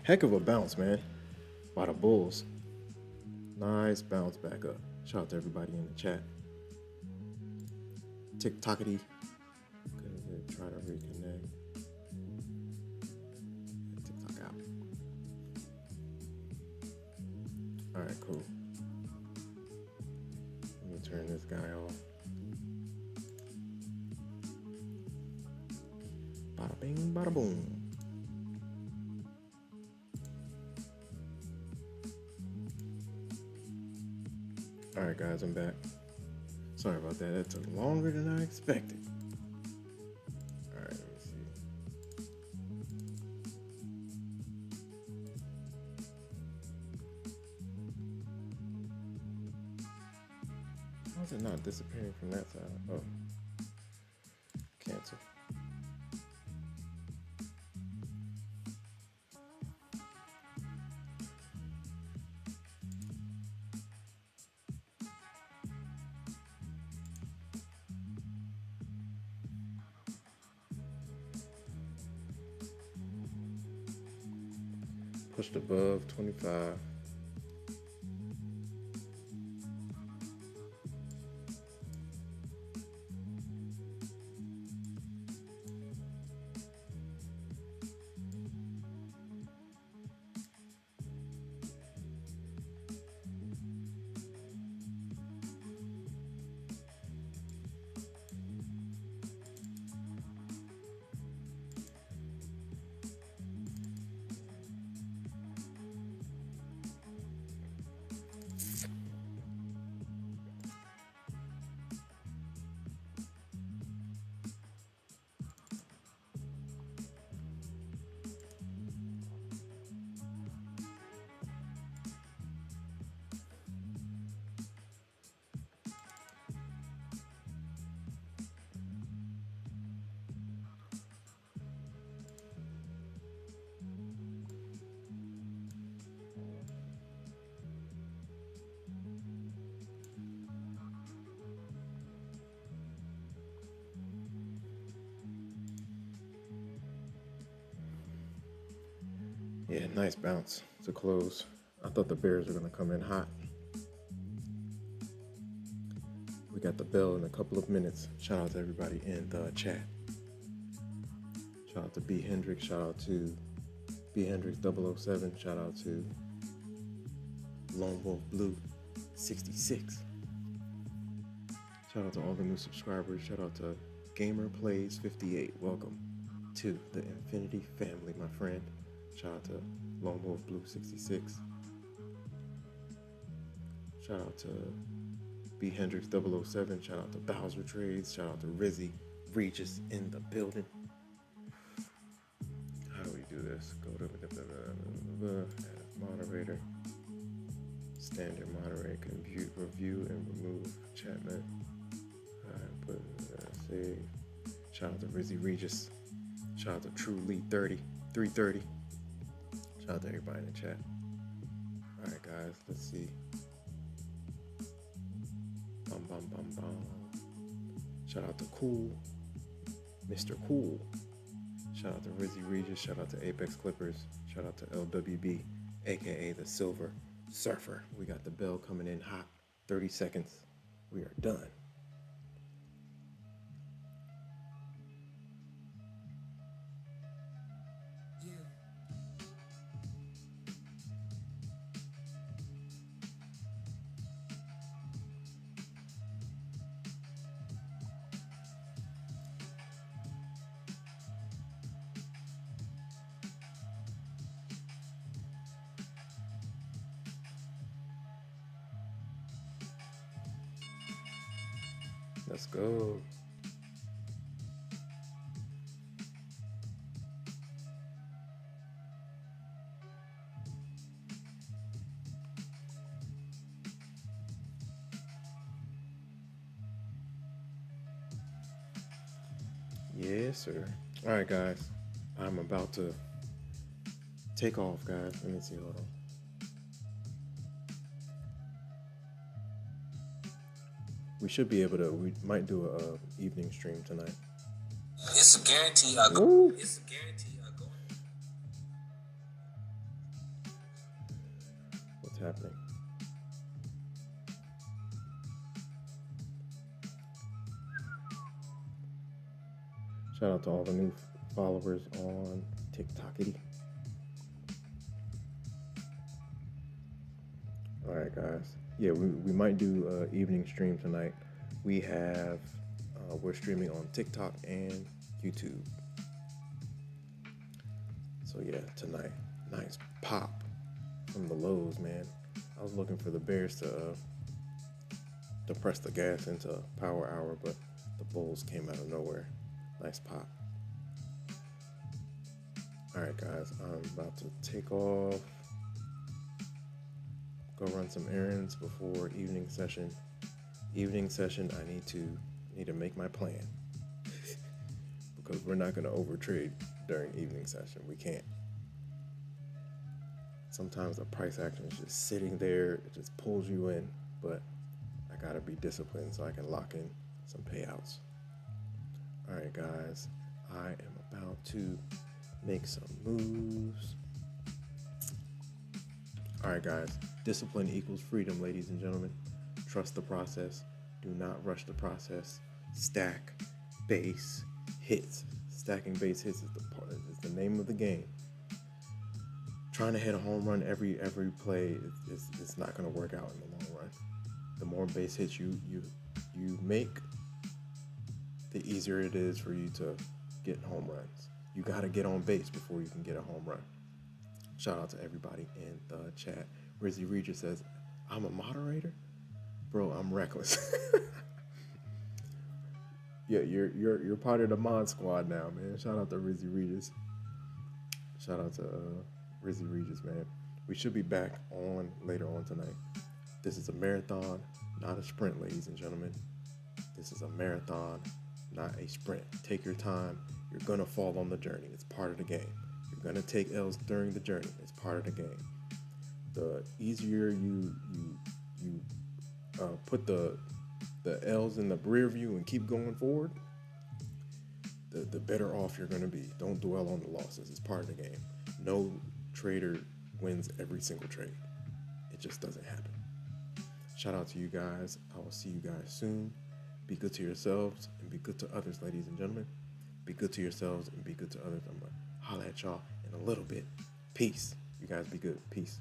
Heck of a bounce, man, by the Bulls. Nice bounce back up. Shout out to everybody in the chat. TikTokity. Try to reconnect. TikTok out. All right, cool. Let me turn this guy off. Bada bing, bada boom. All right, guys, I'm back. Sorry about that. That took longer than I expected. All right, let me see. How is it not disappearing from that side? Oh, cancel. Pushed above 25. Yeah, nice bounce to close. I thought the Bears were going to come in hot. We got the bell in a couple of minutes. Shout out to everybody in the chat. Shout out to B. Hendrix. Shout out to B. Hendrix 007. Shout out to Lone Wolf Blue 66. Shout out to all the new subscribers. Shout out to Gamer Plays 58. Welcome to the Infinity family, my friend. Shout out to Lone Wolf Blue 66. Shout out to B. Hendrix 007. Shout out to Bowser Trades. Shout out to Rizzy Regis in the building. How do we do this? Go to moderator. Standard moderator can review and remove chatman. Put save. Shout out to Rizzy Regis. Shout out to True Lee 330. Shout out to everybody in the chat. All right, guys, let's see. Bum. Shout out to Cool, Mr. Cool. Shout out to Rizzy Regis. Shout out to Apex Clippers. Shout out to LWB, aka the Silver Surfer. We got the bell coming in hot. 30 seconds. We are done. Let's go. Yes, sir. All right, guys. I'm about to take off, guys. Let me see. Hold on. We should be able to. We might do a evening stream tonight. It's a guarantee I go. It's a guarantee I go. happening. Shout out to all the new followers on TikTokity. All right, guys. Yeah, we might do evening stream tonight. We're streaming on TikTok and YouTube. So yeah, tonight, nice pop from the lows, man. I was looking for the Bears to press the gas into power hour, but the Bulls came out of nowhere. Nice pop. All right, guys, I'm about to take off. Go run some errands before evening session. Evening session, I need to make my plan because we're not going to overtrade during evening session. We can't. Sometimes the price action is just sitting there. It just pulls you in, but I got to be disciplined so I can lock in some payouts. All right, guys, I am about to make some moves. All right, guys, discipline equals freedom, ladies and gentlemen. Trust the process. Do not rush the process. Stack base hits. Stacking base hits is the name of the game. Trying to hit a home run every play is not going to work out in the long run. The more base hits you make, the easier it is for you to get home runs. You got to get on base before you can get a home run. Shout out to everybody in the chat. Rizzy Regis says, I'm a moderator? Bro, I'm reckless. Yeah, you're part of the mod squad now, man. Shout out to Rizzy Regis. Shout out to Rizzy Regis, man. We should be back on later on tonight. This is a marathon, not a sprint, ladies and gentlemen. This is a marathon, not a sprint. Take your time. You're gonna fall on the journey. It's part of the game. You're gonna take L's during the journey. It's part of the game. The easier you put the L's in the rear view and keep going forward, the better off you're gonna be. Don't dwell on the losses. It's part of the game. No trader wins every single trade. It just doesn't happen. Shout out to you guys. I will see you guys soon. Be good to yourselves and be good to others, ladies and gentlemen. Be good to yourselves and be good to others. I'm gonna holla at y'all in a little bit. Peace. You guys be good. Peace.